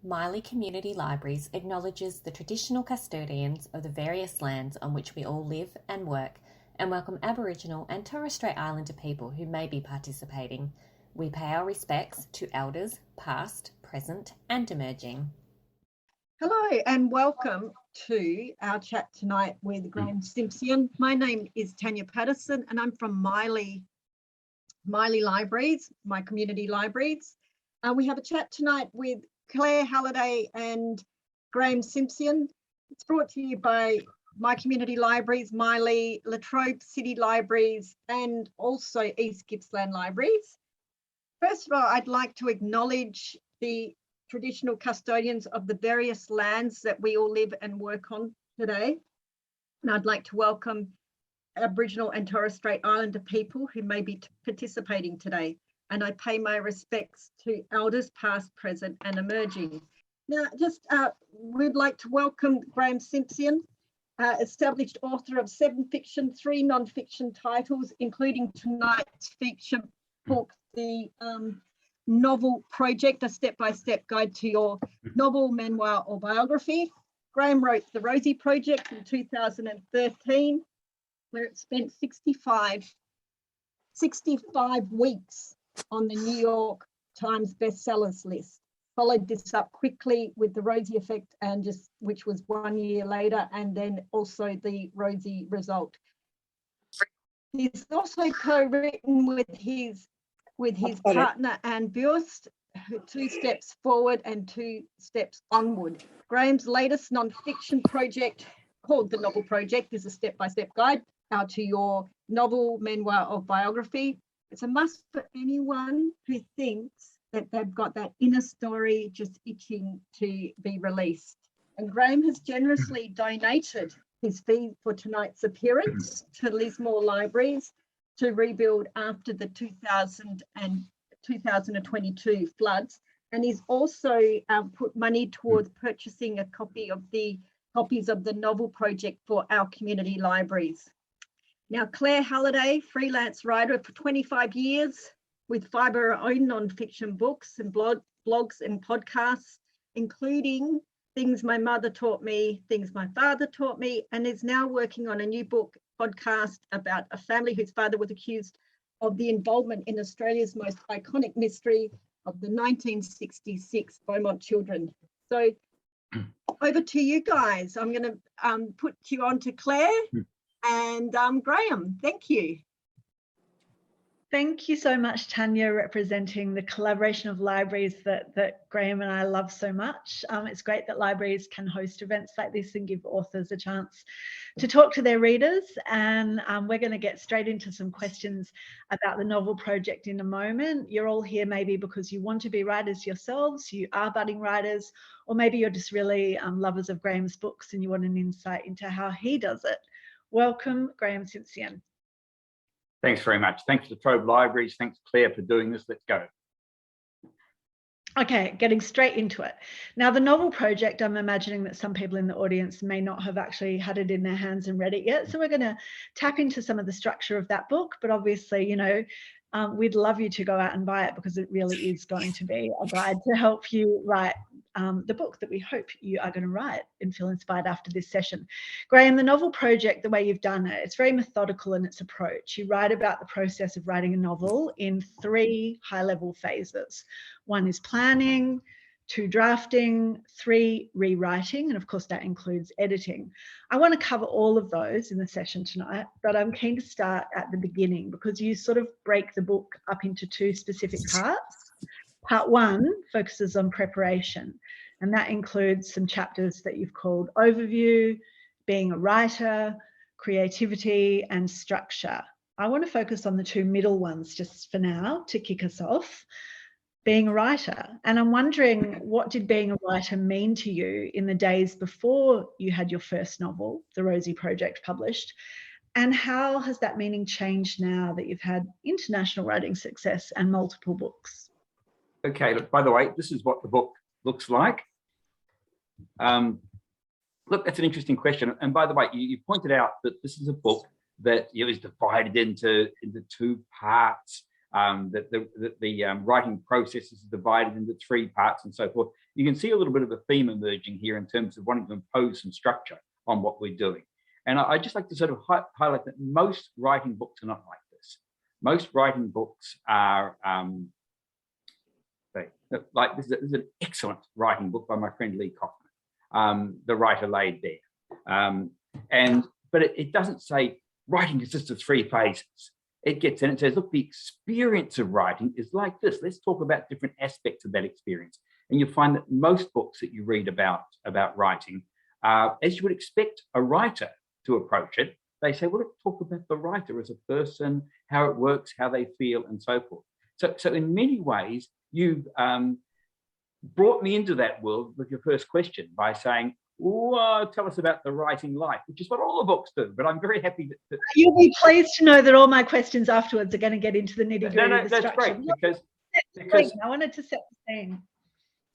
Miley Community Libraries acknowledges the traditional custodians of the various lands on which we all live and work, and welcome Aboriginal and Torres Strait Islander people who may be participating. We pay our respects to elders past, present and emerging. Hello and welcome to our chat tonight with Graeme Simsion. My name is Tanya Patterson and I'm from Miley Libraries, my community libraries. We have a chat tonight with Claire Halliday and Graeme Simsion. It's brought to you by my community libraries, Miley, Latrobe City Libraries and also East Gippsland Libraries. First of all, I'd like to acknowledge the traditional custodians of the various lands that we all live and work on today. And I'd like to welcome Aboriginal and Torres Strait Islander people who may be participating today. And I pay my respects to elders past, present and emerging. Now, we'd like to welcome Graeme Simsion, established author of 7 fiction, 3 non-fiction titles, including tonight's feature book, the novel project, a step-by-step guide to your novel, memoir or biography. Graeme wrote The Rosie Project in 2013, where it spent 65 weeks on the New York Times bestsellers list. Followed this up quickly with The Rosie Effect, which was 1 year later, and then also The Rosie Result. He's also co-written with his partner Anne Burst, 2 steps forward and 2 steps onward. Graeme's latest non-fiction project, called The Novel Project, is a step-by-step guide to your novel, memoir or biography. It's a must for anyone who thinks that they've got that inner story just itching to be released. And Graeme has generously donated his fee for tonight's appearance to Lismore Libraries to rebuild after the 2022 floods, and he's also put money towards purchasing a copies of the novel project for our community libraries. Now, Claire Halliday, freelance writer for 25 years, with 5 of her own non-fiction books and blogs and podcasts, including Things My Mother Taught Me, Things My Father Taught Me, and is now working on a new book podcast about a family whose father was accused of the involvement in Australia's most iconic mystery of the 1966 Beaumont children. So over to you guys. I'm going to put you on to Claire and Graeme. Thank you. Thank you so much, Tanya, representing the collaboration of libraries that Graeme and I love so much. It's great that libraries can host events like this and give authors a chance to talk to their readers. And we're going to get straight into some questions about the novel project in a moment. You're all here maybe because you want to be writers yourselves, you are budding writers, or maybe you're just really lovers of Graeme's books and you want an insight into how he does it. Welcome, Graeme Simsion. Thanks very much. Thanks to Latrobe Libraries. Thanks, Claire, for doing this. Let's go. Okay, getting straight into it. Now, the novel project, I'm imagining that some people in the audience may not have actually had it in their hands and read it yet. So we're going to tap into some of the structure of that book. But obviously, we'd love you to go out and buy it because it really is going to be a guide to help you write the book that we hope you are going to write and feel inspired after this session. Graeme, the novel project, the way you've done it, it's very methodical in its approach. You write about the process of writing a novel in 3 high-level phases. 1 is planning, 2 drafting, 3 rewriting, and of course that includes editing. I want to cover all of those in the session tonight, but I'm keen to start at the beginning because you sort of break the book up into 2 specific parts. Part 1 focuses on preparation, and that includes some chapters that you've called Overview, Being a Writer, Creativity, and Structure. I want to focus on the 2 middle ones just for now to kick us off. Being a writer. And I'm wondering, what did being a writer mean to you in the days before you had your first novel, The Rosie Project, published? And how has that meaning changed now that you've had international writing success and multiple books? Okay, look, by the way, this is what the book looks like. Look, that's an interesting question. And by the way, you pointed out that this is a book that is divided into 2 parts. that the writing process is divided into 3 parts and so forth. You can see a little bit of a theme emerging here in terms of wanting to impose some structure on what we're doing. And I just like to sort of highlight that most writing books are not like this. Most writing books are like this is an excellent writing book by my friend Lee Kaufman, The Writer Laid Bare. But it doesn't say writing consists of 3 phases. It gets in, it says, look, the experience of writing is like this. Let's talk about different aspects of that experience. And you'll find that most books that you read about writing, as you would expect a writer to approach it, they say, well, let's talk about the writer as a person, how it works, how they feel, and so forth. So in many ways, you've brought me into that world with your first question by saying, tell us about the writing life, which is what all the books do. But I'm very happy that you'll be pleased to know that all my questions afterwards are going to get into the nitty-gritty of the that's structure. great because I wanted to set the scene.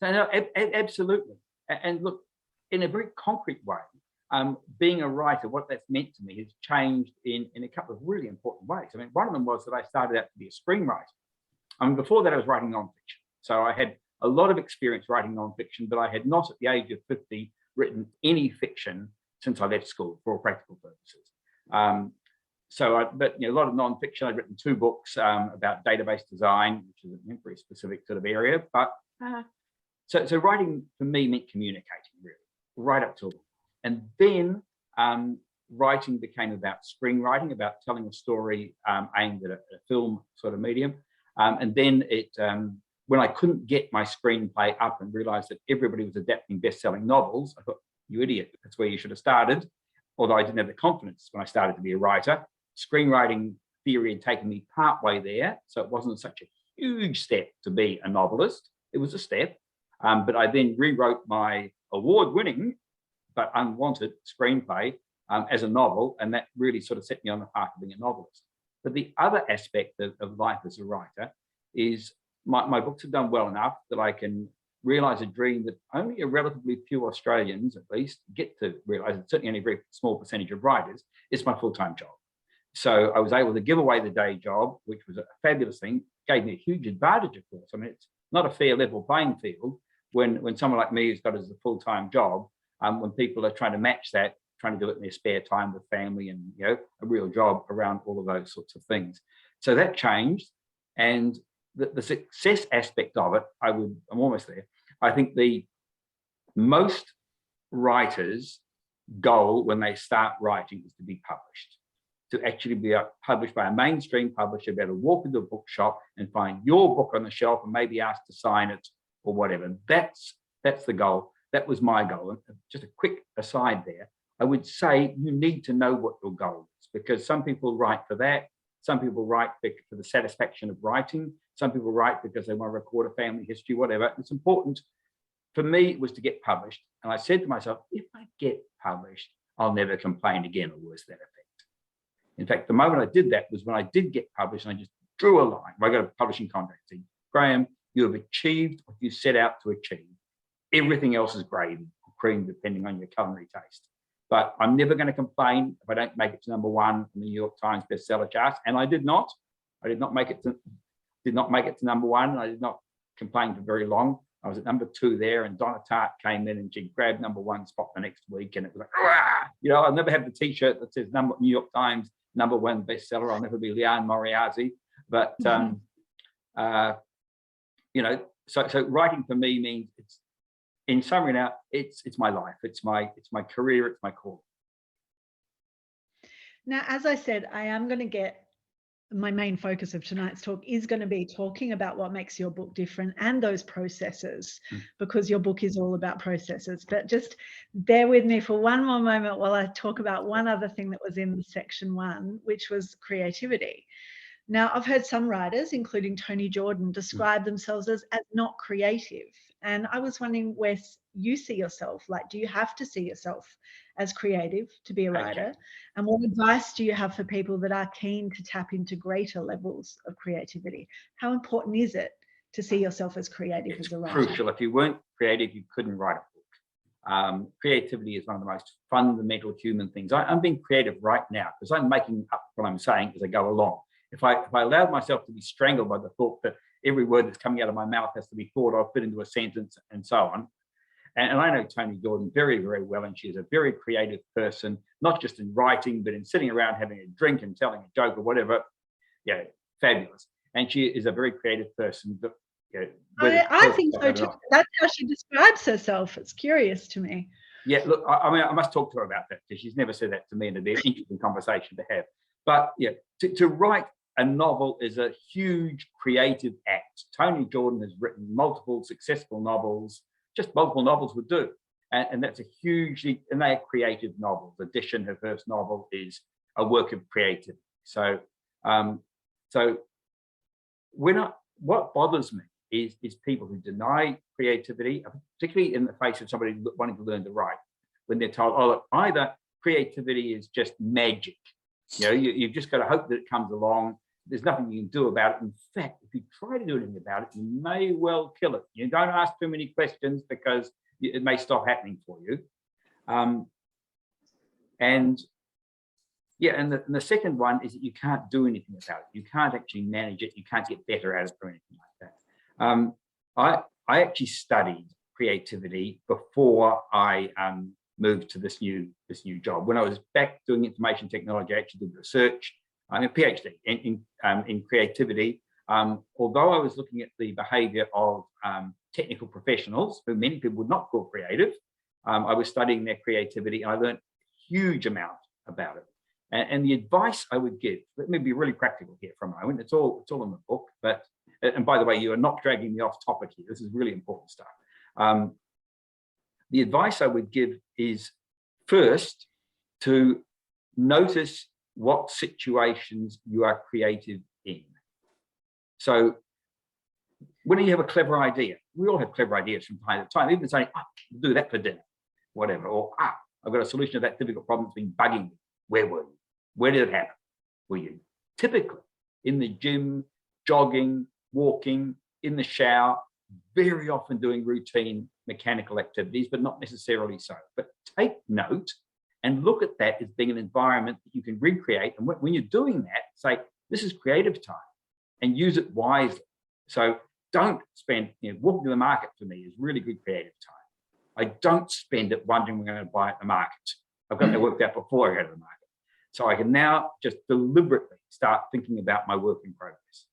No, absolutely. And look, in a very concrete way, being a writer, what that's meant to me has changed in a couple of really important ways. I mean, one of them was that I started out to be a screenwriter. I mean, before that, I was writing nonfiction. So I had a lot of experience writing nonfiction, but I had not at the age of 50 written any fiction since I left school for all practical purposes. But a lot of nonfiction. I'd written 2 books about database design, which is a very specific sort of area. But so writing for me meant communicating, really, right up till then. And then writing became about screenwriting, about telling a story aimed at a film sort of medium. And then when I couldn't get my screenplay up and realized that everybody was adapting best-selling novels, I thought, you idiot, that's where you should have started. Although I didn't have the confidence when I started to be a writer. Screenwriting theory had taken me partway there, so it wasn't such a huge step to be a novelist. It was a step, but I then rewrote my award-winning but unwanted screenplay as a novel, and that really sort of set me on the path of being a novelist. But the other aspect of life as a writer is my books have done well enough that I can realize a dream that only a relatively few Australians, at least, get to realize. It's certainly only a very small percentage of writers. It's my full-time job. So I was able to give away the day job, which was a fabulous thing, gave me a huge advantage, of course. I mean, it's not a fair level playing field when someone like me who's got it as a full-time job, when people are trying to match that, trying to do it in their spare time with family and a real job around all of those sorts of things. So that changed, and the success aspect of it, I'm almost there. I think the most writers' goal when they start writing is to be published, to actually be published by a mainstream publisher, be able to walk into a bookshop and find your book on the shelf and maybe ask to sign it or whatever. That's the goal. That was my goal. And just a quick aside there, I would say you need to know what your goal is, because some people write for that. Some people write for the satisfaction of writing. Some people write because they want to record a family history, whatever. It's important. For me, it was to get published. And I said to myself, if I get published, I'll never complain again, or worse, that effect. In fact, the moment I did that was when I did get published, and I just drew a line. I got a publishing contract saying, Graeme, you have achieved what you set out to achieve. Everything else is gravy or cream, depending on your culinary taste. But I'm never going to complain if I don't make it to #1 on the New York Times bestseller charts. And I did not. I did not make it to #1, and I did not complain for very long. I was at #2 there, and Donna Tartt came in and she grabbed #1 spot the next week, and it was like, I'll never have the T-shirt that says New York Times #1 bestseller. I'll never be Leanne Moriarty, but so writing for me means it's. In summary, now it's my life, it's my career, it's my calling. Now, as I said, I am going to get my main focus of tonight's talk is going to be talking about what makes your book different and those processes, because your book is all about processes. But just bear with me for one more moment while I talk about one other thing that was in section 1, which was creativity. Now, I've heard some writers, including Tony Jordan, describe themselves as not creative. And I was wondering where you see yourself. Like, do you have to see yourself as creative to be a writer? Okay. And what advice do you have for people that are keen to tap into greater levels of creativity? How important is it to see yourself as creative as a writer? It's crucial. If you weren't creative, you couldn't write a book. Creativity is one of the most fundamental human things. I'm being creative right now because I'm making up what I'm saying as I go along. if I allowed myself to be strangled by the thought that every word that's coming out of my mouth has to be thought of, fit into a sentence, and so on. And I know Toni Jordan very, very well, and she's a very creative person, not just in writing, but in sitting around having a drink and telling a joke or whatever. Yeah, fabulous. And she is a very creative person. But, I think so too. That's how she describes herself. It's curious to me. Yeah, look, I mean, I must talk to her about that because she's never said that to me, and it'd be an interesting conversation to have. But yeah, to write a novel is a huge creative act. Toni Jordan has written multiple successful novels. Just multiple novels would do. And that's a hugely, and they are creative novels. Edition, her first novel, is a work of creativity. So what bothers me is people who deny creativity, particularly in the face of somebody wanting to learn to write, when they're told, oh, look, either creativity is just magic. You've just got to hope that it comes along. There's nothing you can do about it. In fact, if you try to do anything about it, you may well kill it. You don't ask too many questions because it may stop happening for you. And the second one is that you can't do anything about it. You can't actually manage it. You can't get better at it or anything like that. I actually studied creativity before I moved to this new job. When I was back doing information technology, I actually did research. I'm a PhD in creativity. Although I was looking at the behaviour of technical professionals, who many people would not call creative, I was studying their creativity. I learned a huge amount about it. And the advice I would give, let me be really practical here for a moment. It's all in the book. And by the way, you are not dragging me off topic here. This is really important stuff. The advice I would give is first to notice what situations you are creative in. So when you have a clever idea, we all have clever ideas from time to time, even saying, we'll do that for dinner, whatever, or I've got a solution to that difficult problem that's been bugging me. Where were you? Where did it happen? Were you typically in the gym, jogging, walking, in the shower, very often doing routine mechanical activities, but not necessarily so. But take note and look at that as being an environment that you can recreate. And when you're doing that, say, this is creative time, and use it wisely. So don't spend, walking to the market for me is really good creative time. I don't spend it wondering what I'm going to buy at the market. I've got that worked out before I go to the market. So I can now just deliberately start thinking about my work in progress.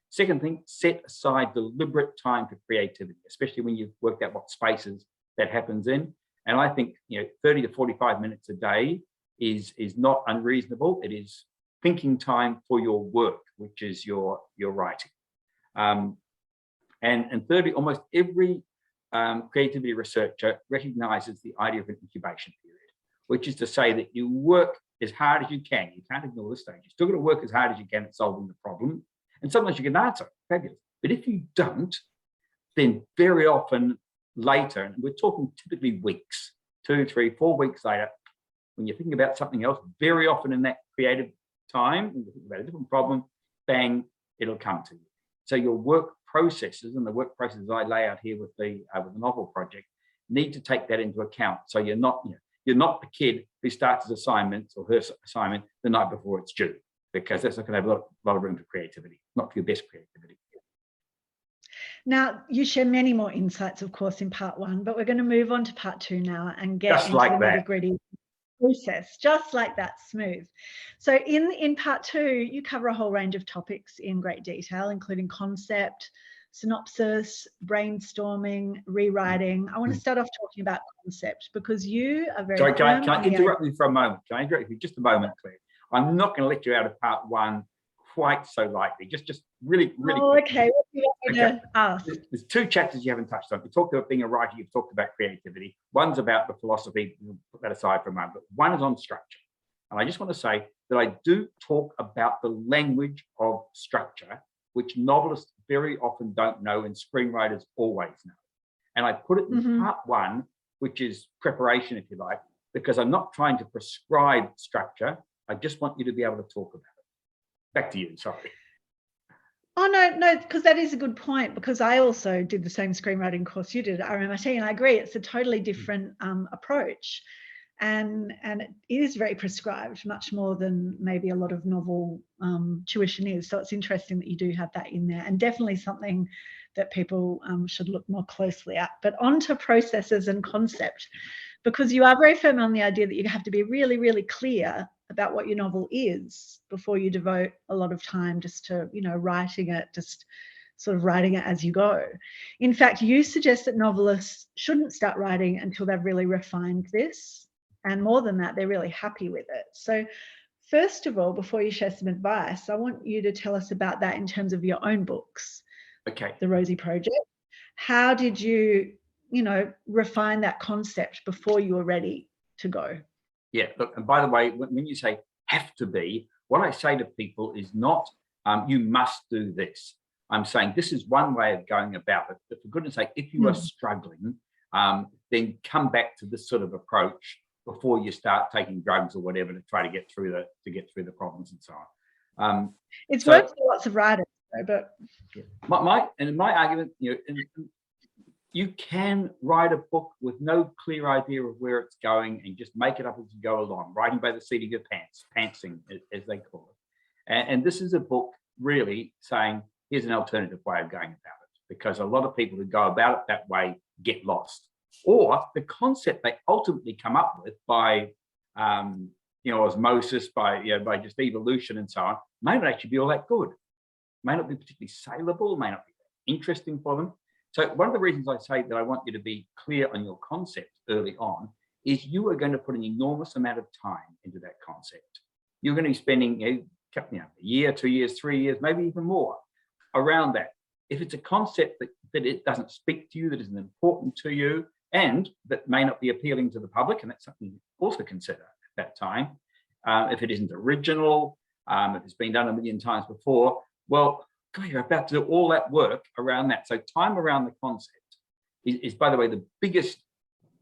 Second thing, set aside deliberate time for creativity, especially when you've worked out what spaces that happens in. And I think 30 to 45 minutes a day is not unreasonable. It is thinking time for your work, which is your writing. And thirdly, almost every creativity researcher recognizes the idea of an incubation period, which is to say that you work as hard as you can. You can't ignore this stage. You're still going to work as hard as you can at solving the problem. And sometimes you can answer, fabulous. But if you don't, then very often later, and we're talking typically weeks, 2, 3, 4 weeks later, when you're thinking about something else, very often in that creative time, when you think about a different problem, bang, it'll come to you. So your work processes and the work processes I lay out here with the novel project need to take that into account. So you're not the kid who starts his assignments or her assignment the night before it's due, because that's not going to have a lot of room for creativity, not for your best creativity. Now, you share many more insights, of course, in part 1, but we're going to move on to part 2 now and get just into like the that nitty-gritty process, just like that, smooth. So in part 2, you cover a whole range of topics in great detail, including concept, synopsis, brainstorming, rewriting. I want to start off talking about concept because you are very. Sorry, can I interrupt you for a moment? Can I interrupt you just a moment, Claire? I'm not going to let you out of part 1 quite so lightly. Just really. Oh, okay. What do you want me to ask? There's 2 chapters you haven't touched on. You talked about being a writer. You've talked about creativity. One's about the philosophy. We'll put that aside for a moment. But one is on structure. And I just want to say that I do talk about the language of structure, which novelists very often don't know and screenwriters always know. And I put it in part 1, which is preparation, if you like, because I'm not trying to prescribe structure. I just want you to be able to talk about it. Back to you, sorry. Oh, no, because that is a good point, because I also did the same screenwriting course you did at RMIT, and I agree, it's a totally different approach. and it is very prescribed, much more than maybe a lot of novel tuition is. So it's interesting that you do have that in there, and definitely something that people should look more closely at. But on to processes and concept, because you are very firm on the idea that you have to be really, really clear about what your novel is before you devote a lot of time just to, you know, writing it, just sort of writing it as you go. In fact, you suggest that novelists shouldn't start writing until they've really refined this. And more than that, they're really happy with it. So first of all, before you share some advice, I want you to tell us about that in terms of your own books. Okay. The Rosie Project. How did you, you know, refine that concept before you were ready to go? Yeah, look, and by the way, when you say have to be, what I say to people is not you must do this. I'm saying this is one way of going about it. But for goodness sake, if you are struggling, then come back to this sort of approach before you start taking drugs or whatever to try to get through the problems and so on. It's worked for lots of writers, though, but my argument, you know, you can write a book with no clear idea of where it's going and just make it up as you go along, writing by the seat of your pants, pantsing, as they call it. And this is a book really saying, here's an alternative way of going about it, because a lot of people who go about it that way get lost. Or the concept they ultimately come up with by, you know, osmosis, by just evolution and so on, may not actually be all that good, may not be particularly saleable, may not be interesting for them. So one of the reasons I say that I want you to be clear on your concept early on is you are going to put an enormous amount of time into that concept. You're going to be spending a year, 2 years, 3 years, maybe even more around that. If it's a concept that it doesn't speak to you, that isn't important to you, and that may not be appealing to the public, and that's something you also consider at that time, if it isn't original, if it's been done a million times before, well, God, you're about to do all that work around that. So time around the concept is, by the way, the biggest.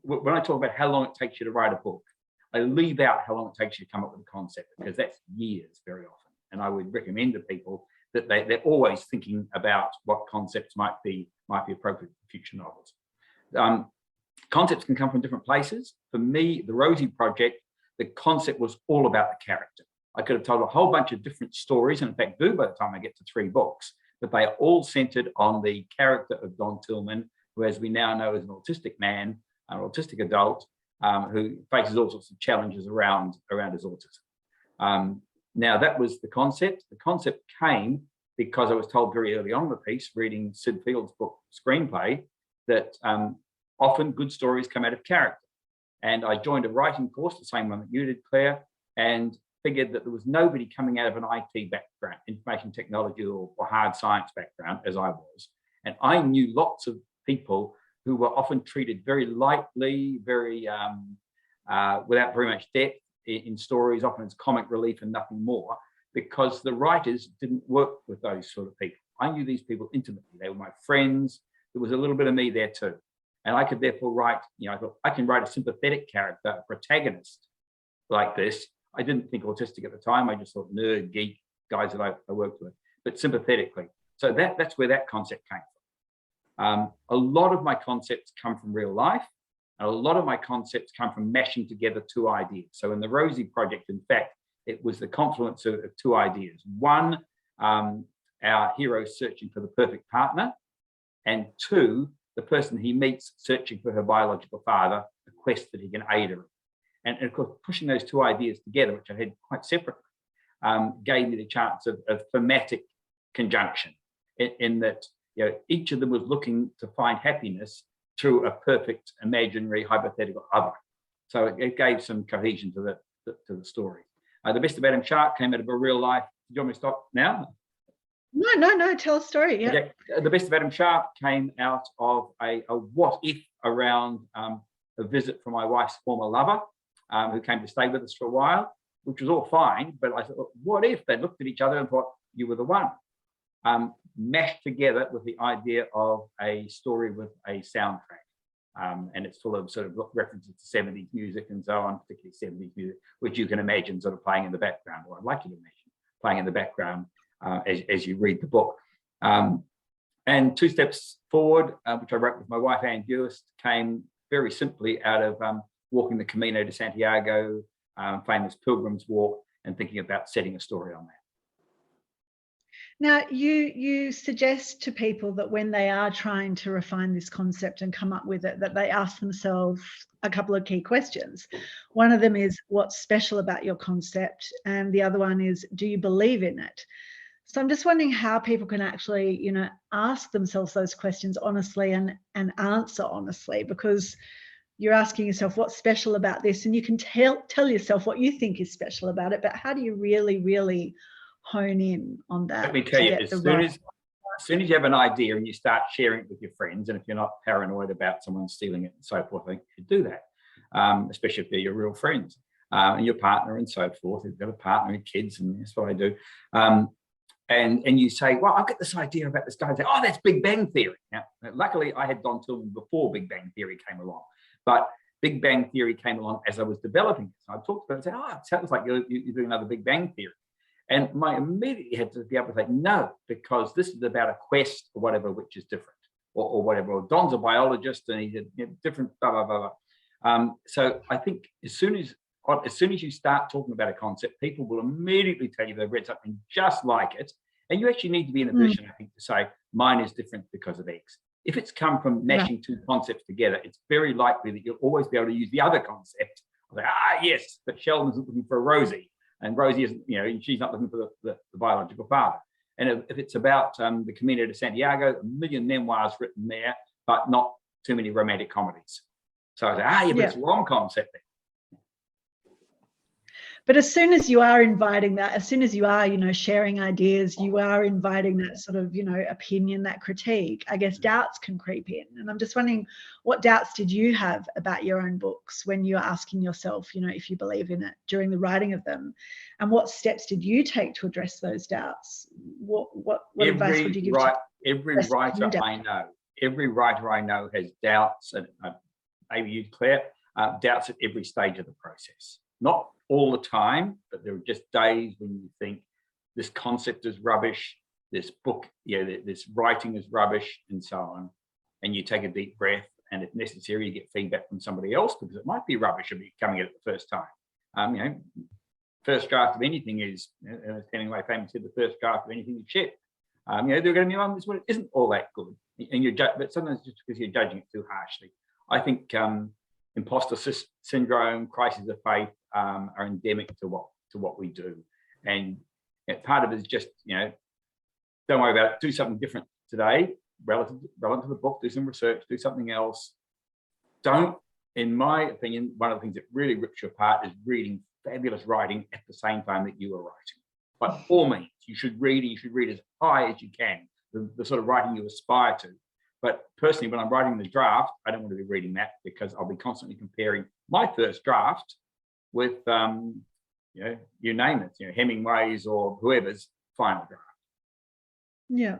When I talk about how long it takes you to write a book, I leave out how long it takes you to come up with a concept, because that's years very often. And I would recommend to people that they're always thinking about what concepts might be appropriate for future novels. Concepts can come from different places. For me, the Rosie Project, the concept was all about the character. I could have told a whole bunch of different stories, and in fact do by the time I get to 3 books, but they are all centered on the character of Don Tillman, who, as we now know, is an autistic man, an autistic adult, who faces all sorts of challenges around his autism. Now, that was the concept. The concept came because I was told very early on in the piece, reading Sid Field's book, Screenplay, that often good stories come out of character. And I joined a writing course, the same one that you did, Claire, and figured that there was nobody coming out of an IT background, information technology or hard science background, as I was. And I knew lots of people who were often treated very lightly, very without very much depth in stories, often as comic relief and nothing more, because the writers didn't work with those sort of people. I knew these people intimately. They were my friends. There was a little bit of me there too. And I could therefore write, I thought I can write a sympathetic character, a protagonist like this. I didn't think autistic at the time. I just thought nerd, geek, guys that I worked with, but sympathetically. So that's where that concept came from. A lot of my concepts come from real life, and a lot of my concepts come from mashing together 2 ideas. So in the Rosie Project, in fact, it was the confluence of 2 ideas. One, our hero searching for the perfect partner, and 2, the person he meets searching for her biological father, a quest that he can aid her. And of course, pushing those 2 ideas together, which I had quite separately, gave me the chance of thematic conjunction in that each of them was looking to find happiness through a perfect, imaginary, hypothetical other. So it gave some cohesion to the story. The Best of Adam Sharp came out of a real life. Do you want me to stop now? No. Tell a story. Yeah. Okay. The Best of Adam Sharp came out of a what if around a visit from my wife's former lover, who came to stay with us for a while, which was all fine. But I thought, what if they looked at each other and thought, you were the one? Mashed together with the idea of a story with a soundtrack. And it's full of sort of references to 70s music and so on, particularly 70s music, which you can imagine sort of playing in the background, or I'd like you to imagine playing in the background as you read the book. And 2 Steps Forward, which I wrote with my wife, Anne Buist, came very simply out of walking the Camino de Santiago, famous Pilgrim's Walk, and thinking about setting a story on that. Now, you suggest to people that when they are trying to refine this concept and come up with it, that they ask themselves a couple of key questions. One of them is, what's special about your concept? And the other one is, do you believe in it? So I'm just wondering how people can actually, ask themselves those questions honestly and answer honestly, because you're asking yourself what's special about this, and you can tell yourself what you think is special about it, but how do you really hone in on that? Let me tell you, as soon as you have an idea and you start sharing it with your friends, and if you're not paranoid about someone stealing it and so forth, I think you should do that, especially if they're your real friends and your partner and so forth. If you've got a partner and kids, and that's what I do. And you say, well, I've got this idea about this guy. Say, oh, that's Big Bang Theory. Now, luckily, I had Don Tillman before Big Bang Theory came along. But Big Bang Theory came along as I was developing it. So I talked about it and said, oh, it sounds like you're doing another Big Bang Theory. And I immediately had to be able to say, no, because this is about a quest or whatever, which is different, or whatever. Or Don's a biologist and he's a different, blah, blah, blah, blah. So I think as soon as you start talking about a concept, people will immediately tell you they've read something just like it. And you actually need to be in a position, I think, to say, mine is different because of X. If it's come from mashing two concepts together, it's very likely that you'll always be able to use the other concept. Like, yes, but Sheldon's looking for Rosie, and Rosie isn't, she's not looking for the biological father. And if it's about the Camino de Santiago, 1 million memoirs written there, but not too many romantic comedies. So I say, but it's a rom-com set there. But as soon as you are inviting that, as soon as you are, sharing ideas, you are inviting that sort of, opinion, that critique, I guess doubts can creep in. And I'm just wondering, what doubts did you have about your own books when you were asking yourself, if you believe in it during the writing of them? And what steps did you take to address those doubts? What advice would you give to every writer I know has doubts, and maybe you, Claire, doubts at every stage of the process. Not all the time, but there are just days when you think this concept is rubbish, this book, this writing is rubbish, and so on. And you take a deep breath, and if necessary, you get feedback from somebody else, because it might be rubbish if you're coming at it the first time. First draft of anything is, as Hemingway famously said, the first draft of anything is shit. There are going to be moments when it isn't all that good, but sometimes just because you're judging it too harshly. I think imposter syndrome, crisis of faith are endemic to what we do, and part of it is just don't worry about it. Do something different today, relative to the book. Do some research. Do something else. Don't, in my opinion, one of the things that really rips you apart is reading fabulous writing at the same time that you are writing. By all means, you should read. You should read as high as you can, the sort of writing you aspire to. But personally, when I'm writing the draft, I don't want to be reading that, because I'll be constantly comparing my first draft with, you name it, Hemingway's or whoever's final draft. Yeah.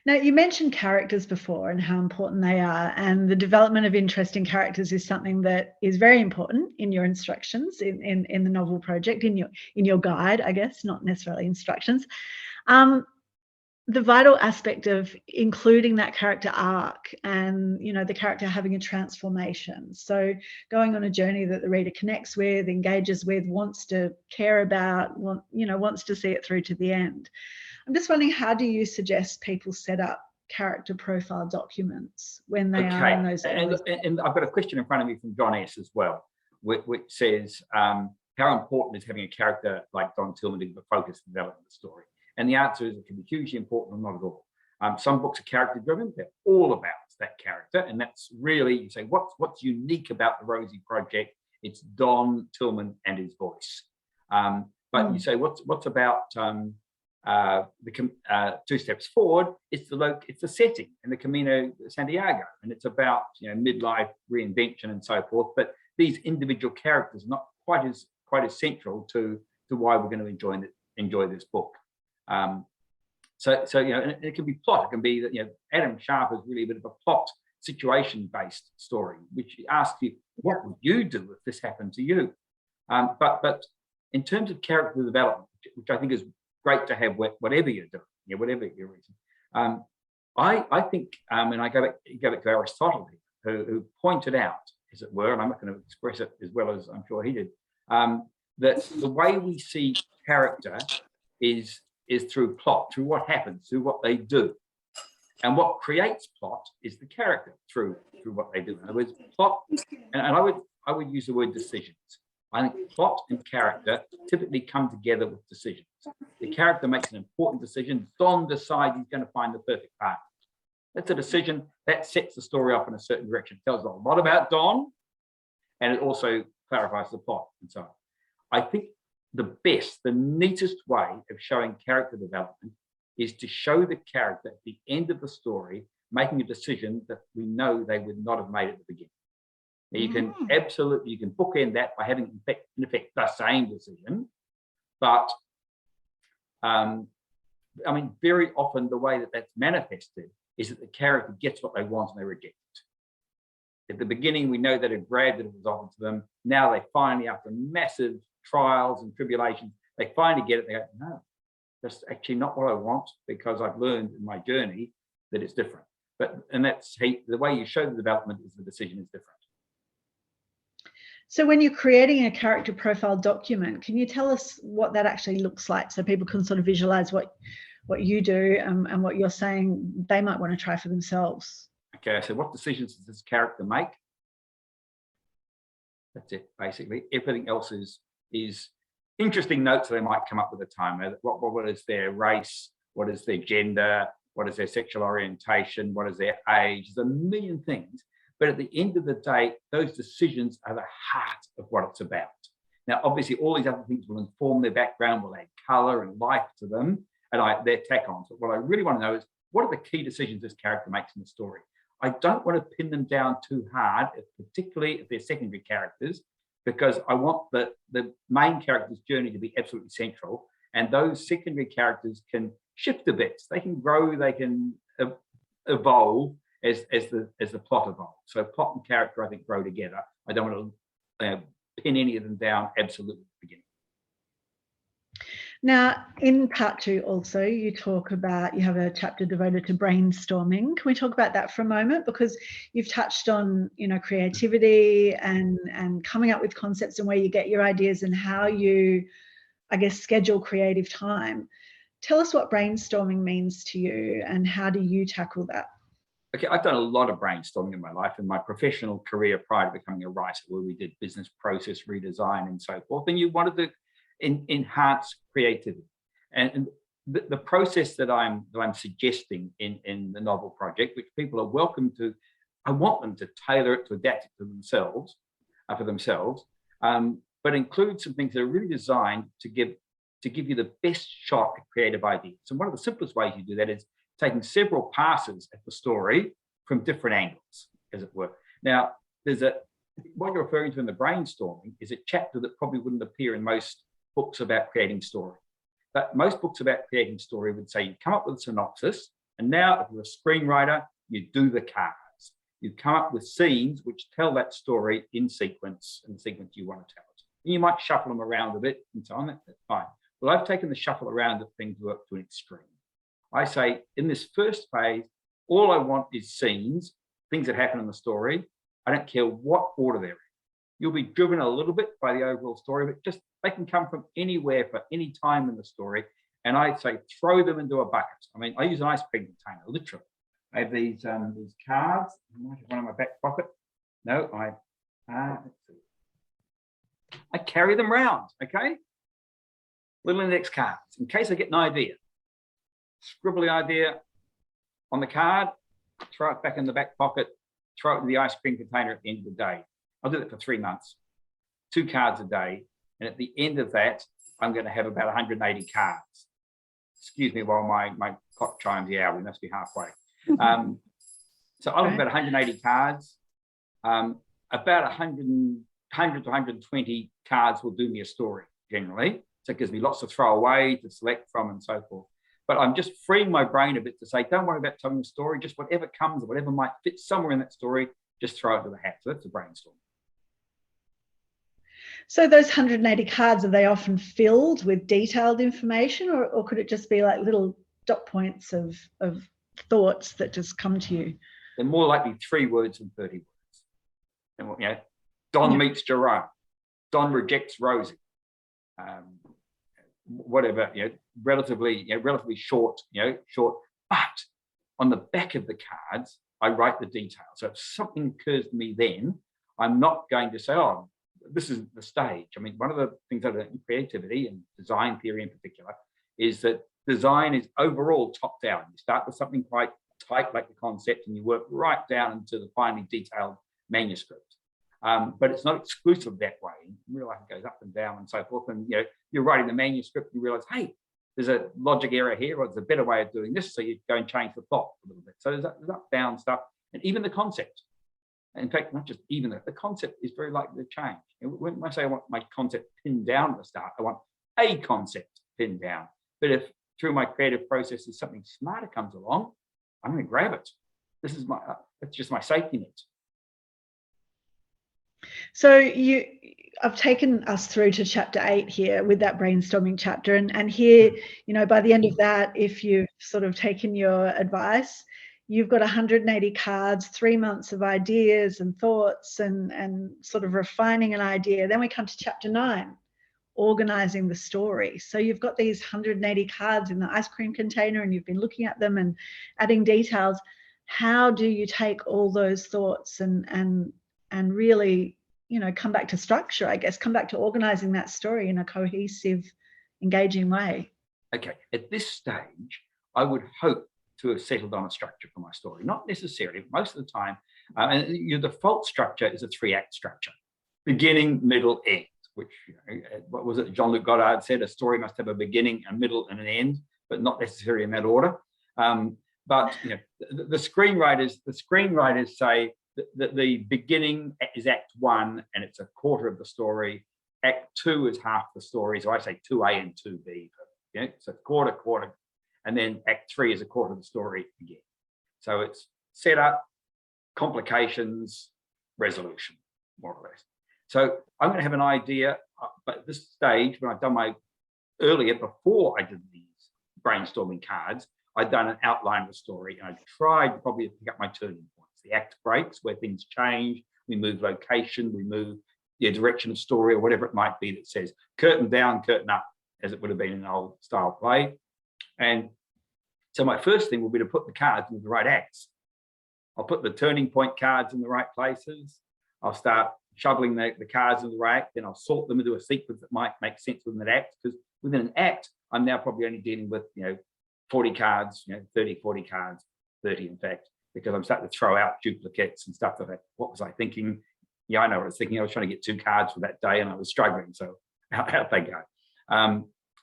Now, you mentioned characters before and how important they are, and the development of interesting characters is something that is very important in your instructions in the novel project, in your guide, I guess, not necessarily instructions. The vital aspect of including that character arc and, the character having a transformation. So going on a journey that the reader connects with, engages with, wants to care about, wants to see it through to the end. I'm just wondering, how do you suggest people set up character profile documents when they are in those areas? And I've got a question in front of me from John S. as well, which says, how important is having a character like Don Tillman to focus the development of the story? And the answer is, it can be hugely important or not at all. Some books are character driven. They're all about that character. And that's really, you say, what's unique about the Rosie Project? It's Don Tillman and his voice. But you say, what's about two steps forward? It's the setting in the Camino de Santiago. And it's about, midlife reinvention and so forth. But these individual characters are not quite as central to why we're going to enjoy this book. So it can be plot. It can be that Adam Sharp is really a bit of a plot situation-based story, which asks you, what would you do if this happened to you? But in terms of character development, which I think is great to have whatever you're doing, whatever your reason, I think, and I go back to Aristotle here, who pointed out as it were, and I'm not going to express it as well as I'm sure he did, that the way we see character is through plot, through what happens, through what they do. And what creates plot is the character through what they do. In other words, plot, and I would use the word decisions. I think plot and character typically come together with decisions. The character makes an important decision. Don decides he's going to find the perfect partner. That's a decision that sets the story up in a certain direction. It tells a lot about Don, and it also clarifies the plot and so on. I think the neatest way of showing character development is to show the character at the end of the story making a decision that we know they would not have made at the beginning. Now you can absolutely, bookend that by having in effect the same decision, but I mean, very often the way that that's manifested is that the character gets what they want and they reject it. At the beginning, we know that a grab that it was offered to them. Now they finally, after massive trials and tribulations, they finally get it. They go, no, that's actually not what I want, because I've learned in my journey that it's different. And that's the way you show the development is the decision is different. So when you're creating a character profile document, can you tell us what that actually looks like so people can sort of visualize what you do and what you're saying they might want to try for themselves? Okay, so what decisions does this character make? That's it, basically. Everything else is interesting notes they might come up with at the time. What is their race? What is their gender? What is their sexual orientation? What is their age? There's a million things. But at the end of the day, those decisions are the heart of what it's about. Now, obviously, all these other things will inform their background, will add color and life to them, and they're tack-ons. But what I really want to know is, what are the key decisions this character makes in the story? I don't want to pin them down too hard, particularly if they're secondary characters, because I want the main character's journey to be absolutely central, and those secondary characters can shift a bit. They can grow, they can evolve as the plot evolves. So plot and character, I think, grow together. I don't want to pin any of them down absolutely at the beginning. Now, in part 2 also, you have a chapter devoted to brainstorming. Can we talk about that for a moment? Because you've touched on, creativity and coming up with concepts and where you get your ideas and how you, I guess, schedule creative time. Tell us what brainstorming means to you and how do you tackle that? Okay, I've done a lot of brainstorming in my life, in my professional career prior to becoming a writer, where we did business process redesign and so forth. And you wanted to enhance creativity. And the process that I'm suggesting in the novel project, which people are welcome to, I want them to tailor it, to adapt it to themselves, but include some things that are really designed to give you the best shot at creative ideas. So one of the simplest ways you do that is taking several passes at the story from different angles, as it were. Now, what you're referring to in the brainstorming is a chapter that probably wouldn't appear in most books about creating story. But most books about creating story would say you come up with a synopsis, and now if you're a screenwriter, you do the cards. You come up with scenes which tell that story in sequence, in the sequence you want to tell it. And you might shuffle them around a bit and so on, that's fine. Well, I've taken the shuffle around of things to an extreme. I say, in this first phase, all I want is scenes, things that happen in the story. I don't care what order they're in. You'll be driven a little bit by the overall story, but just they can come from anywhere for any time in the story. And I say, throw them into a bucket. I mean, I use an ice cream container, literally. I have these cards. I might have one in my back pocket. No, let's see. I carry them around, okay? Little index cards, in case I get an idea. Scribble the idea on the card, throw it back in the back pocket, throw it in the ice cream container at the end of the day. I'll do that for 3 months, 2 cards a day. And at the end of that, I'm going to have about 180 cards. Excuse me while my clock chimes the hour, we must be halfway. So I'll have about 180 cards. About 100 to 120 cards will do me a story generally. So it gives me lots to throw away, to select from and so forth. But I'm just freeing my brain a bit to say, don't worry about telling the story, just whatever comes, whatever might fit somewhere in that story, just throw it to the hat. So that's a brainstorm. So those 180 cards, are they often filled with detailed information or could it just be like little dot points of thoughts that just come to you? They're more likely 3 words than 30 words. And, you know, Don meets Jerome. Don rejects Rosie. Whatever, you know, relatively short, short. But on the back of the cards, I write the details. So if something occurs to me then, I'm not going to say, oh, this is the stage. I mean, one of the things I learned in creativity and design theory in particular is that design is overall top down. You start with something quite tight, like the concept, and you work right down into the finely detailed manuscript. But it's not exclusive that way. In real life, it goes up and down and so forth. And you know, you're writing the manuscript, and you realize, hey, there's a logic error here, or there's a better way of doing this. So you go and change the plot a little bit. So there's up, down stuff, and even the concept. In fact, not just even that, the concept is very likely to change. And when I say I want my concept pinned down at the start, I want a concept pinned down. But if through my creative processes something smarter comes along, I'm going to grab it. This is my, it's just my safety net. So I've taken us through to chapter 8 here with that brainstorming chapter, and here, you know, by the end of that, if you've sort of taken your advice, you've got 180 cards, 3 months of ideas and thoughts and sort of refining an idea. Then we come to chapter 9, organizing the story. So you've got these 180 cards in the ice cream container, and you've been looking at them and adding details. How do you take all those thoughts and really, you know, come back to structure, I guess, come back to organizing that story in a cohesive, engaging way? Okay, at this stage, I would hope to have settled on a structure for my story. Not necessarily, but most of the time. And your default structure is a 3-act structure: beginning, middle, end. Which, you know, what was it? Jean-Luc Godard said a story must have a beginning, a middle, and an end, but not necessarily in that order. But you know, the screenwriters say that the beginning is Act 1, and it's a quarter of the story. Act 2 is half the story, so I say 2A and 2B. You know, so quarter, and then Act 3 is a quarter of the story again. So it's setup, complications, resolution, more or less. So I'm going to have an idea, but at this stage, when I've done my earlier, before I did these brainstorming cards, I'd done an outline of the story, and I tried to probably pick up my turning points. The act breaks, where things change, we move location, we move the direction of story, or whatever it might be that says curtain down, curtain up, as it would have been in an old style play. And so my first thing will be to put the cards in the right acts. I'll put the turning point cards in the right places. I'll start shoveling the cards in the right act, then I'll sort them into a sequence that might make sense within that act, because within an act, I'm now probably only dealing with, you know, 40 cards, you know, 30, 40 cards, 30 in fact, because I'm starting to throw out duplicates and stuff like that. What was I thinking? Yeah, I know what I was thinking. I was trying to get 2 cards for that day and I was struggling, so how'd they go?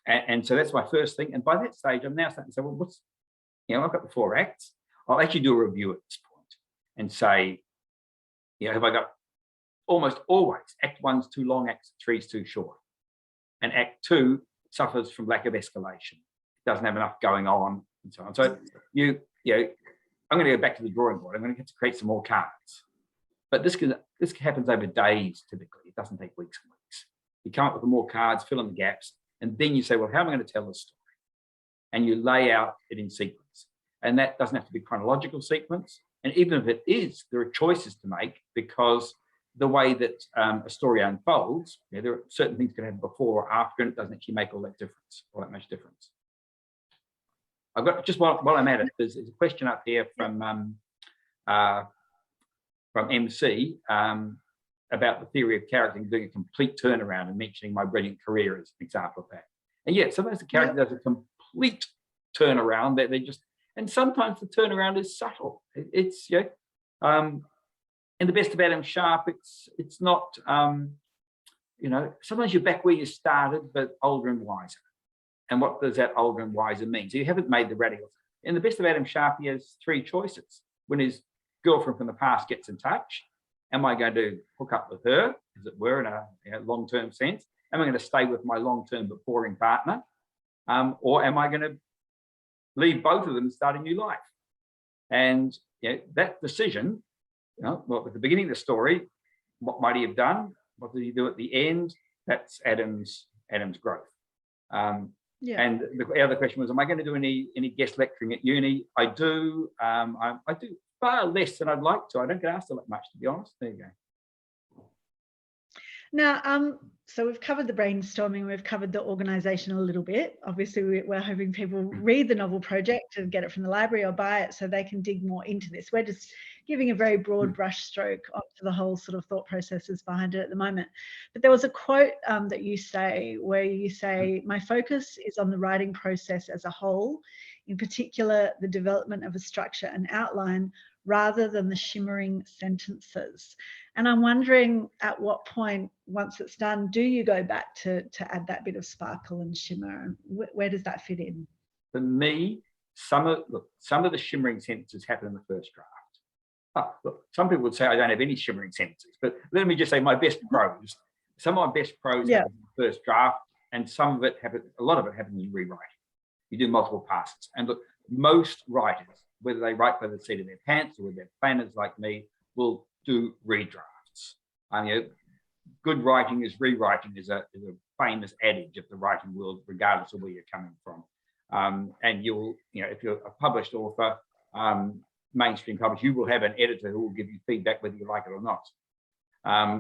And so that's my first thing. And by that stage, I'm now starting to say, well, what's, you know, I've got the 4 acts. I'll actually do a review at this point and say, you know, have I got almost always Act 1's too long, Act 3's too short. And Act 2 suffers from lack of escalation. It doesn't have enough going on and so on. So you know, I'm going to go back to the drawing board. I'm going to have to create some more cards. But this happens over days typically. It doesn't take weeks and weeks. You come up with more cards, fill in the gaps, and then you say, well, how am I going to tell this story? And you lay out it in sequence. And that doesn't have to be chronological sequence. And even if it is, there are choices to make, because the way that a story unfolds, you know, there are certain things can happen before or after, and it doesn't actually make all that much difference. I've got, just while I'm at it, there's a question up here from MC about the theory of character and doing a complete turnaround, and mentioning My Brilliant Career as an example of that. And yeah, sometimes the character does a complete turnaround. They just, and sometimes the turnaround is subtle. It's, you know, in The Best of Adam Sharp, it's not, you know, sometimes you're back where you started, but older and wiser. And what does that older and wiser mean? So you haven't made the radical. In The Best of Adam Sharp, he has 3 choices. When his girlfriend from the past gets in touch, am I going to hook up with her, as it were, in a long-term sense? Am I going to stay with my long-term but boring partner? Or am I going to leave both of them and start a new life? And you know, that decision, you know, well, at the beginning of the story, what might he have done? What did he do at the end? That's Adam's growth. And the other question was, am I going to do any guest lecturing at uni? I do. I do far less than I'd like to. I don't get asked a lot much, to be honest. There you go. Now, so we've covered the brainstorming, we've covered the organisation a little bit. Obviously, we're hoping people read the novel project and get it from the library or buy it so they can dig more into this. We're just giving a very broad brush stroke onto the whole sort of thought processes behind it at the moment. But there was a quote that you say where you say, "My focus is on the writing process as a whole, in particular, the development of a structure and outline rather than the shimmering sentences." And I'm wondering at what point, once it's done, do you go back to add that bit of sparkle and shimmer? And where does that fit in? For me, some of the shimmering sentences happen in the first draft. Look, some people would say I don't have any shimmering sentences, but let me just say my best prose. Some of my best prose happens in the first draft, and some of it happens, a lot of it happens in rewriting. You do multiple passes. And look, most writers, whether they write by the seat of their pants or with their planners like me, will do redrafts. Good writing is rewriting is a famous adage of the writing world, regardless of where you're coming from. And you'll, if you're a published author, mainstream published, you will have an editor who will give you feedback whether you like it or not.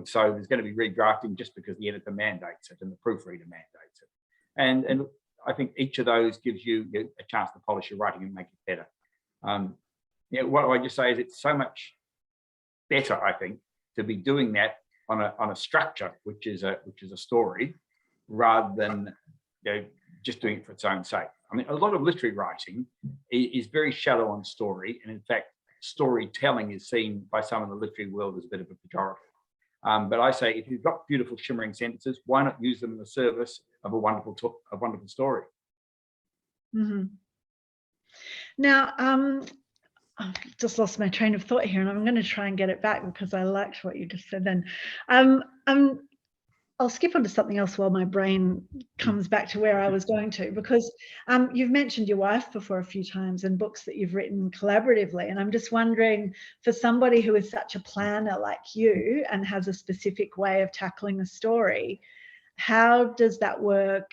So there's going to be redrafting just because the editor mandates it and the proofreader mandates it. And I think each of those gives you a chance to polish your writing and make it better. What I just say is it's so much better, I think, to be doing that on a structure, which is a story, rather than just doing it for its own sake. I mean, a lot of literary writing is very shallow on story, and in fact, storytelling is seen by some of the literary world as a bit of a pejorative. But I say, if you've got beautiful shimmering sentences, why not use them in the service of a wonderful story? Mm-hmm. Now, I've just lost my train of thought here, and I'm going to try and get it back because I liked what you just said then. I'll skip on to something else while my brain comes back to where I was going to, because you've mentioned your wife before a few times and books that you've written collaboratively. And I'm just wondering, for somebody who is such a planner like you and has a specific way of tackling a story, how does that work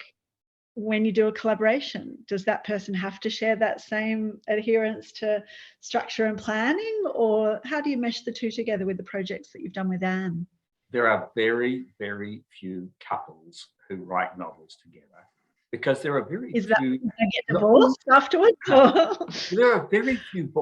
when you do a collaboration? Does that person have to share that same adherence to structure and planning, or how do you mesh the two together with the projects that you've done with Anne? There are very, very few couples who write novels together because there are very Is that few. when they get divorced afterwards? There are very few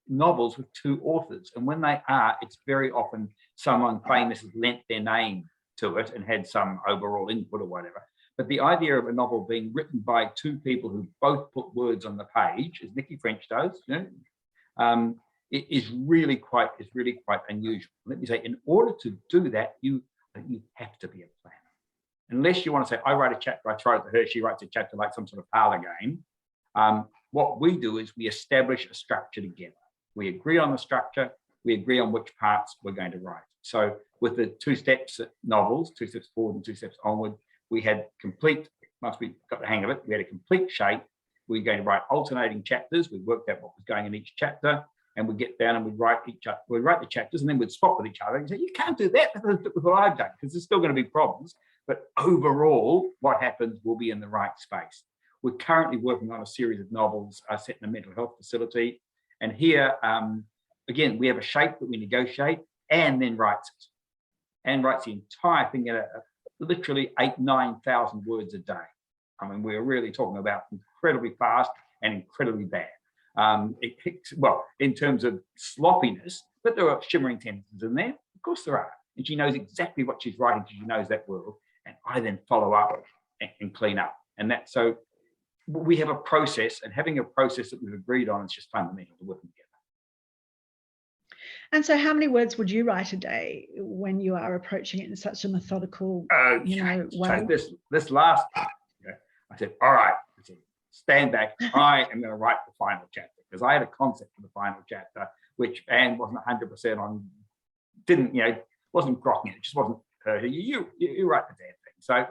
novels with two authors, and when they are, it's very often someone famous has lent their name to it and had some overall input or whatever. But the idea of a novel being written by two people who both put words on the page, as Nikki French does, it is really quite unusual. Let me say, in order to do that, you have to be a planner. Unless you want to say, I write a chapter, I throw it to her, she writes a chapter like some sort of parlor game. What we do is we establish a structure together. We agree on the structure, we agree on which parts we're going to write. So with the 2 steps novels, 2 steps forward and 2 steps onward, we had complete, once we got the hang of it, we had a complete shape. We're going to write alternating chapters. We worked out what was going in each chapter, and we'd get down and we'd write the chapters, and then we'd swap with each other and say, you can't do that with what I've done, because there's still going to be problems. But overall, what happens will be in the right space. We're currently working on a series of novels set in a mental health facility. And here, again, we have a shape that we negotiate, and then writes it. And writes the entire thing at literally 8,000-9,000 words a day. I mean, we're really talking about incredibly fast and incredibly bad. Well, in terms of sloppiness, but there are shimmering sentences in there. Of course there are. And she knows exactly what she's writing because she knows that world. And I then follow up and clean up. And that, so we have a process, and having a process that we've agreed on is just fundamental to working together. And so how many words would you write a day when you are approaching it in such a methodical, way? So this last part, I said, all right, stand back. I am going to write the final chapter, because I had a concept for the final chapter, which Anne wasn't 100% on, wasn't grokking it. It just wasn't her. You write the damn thing. So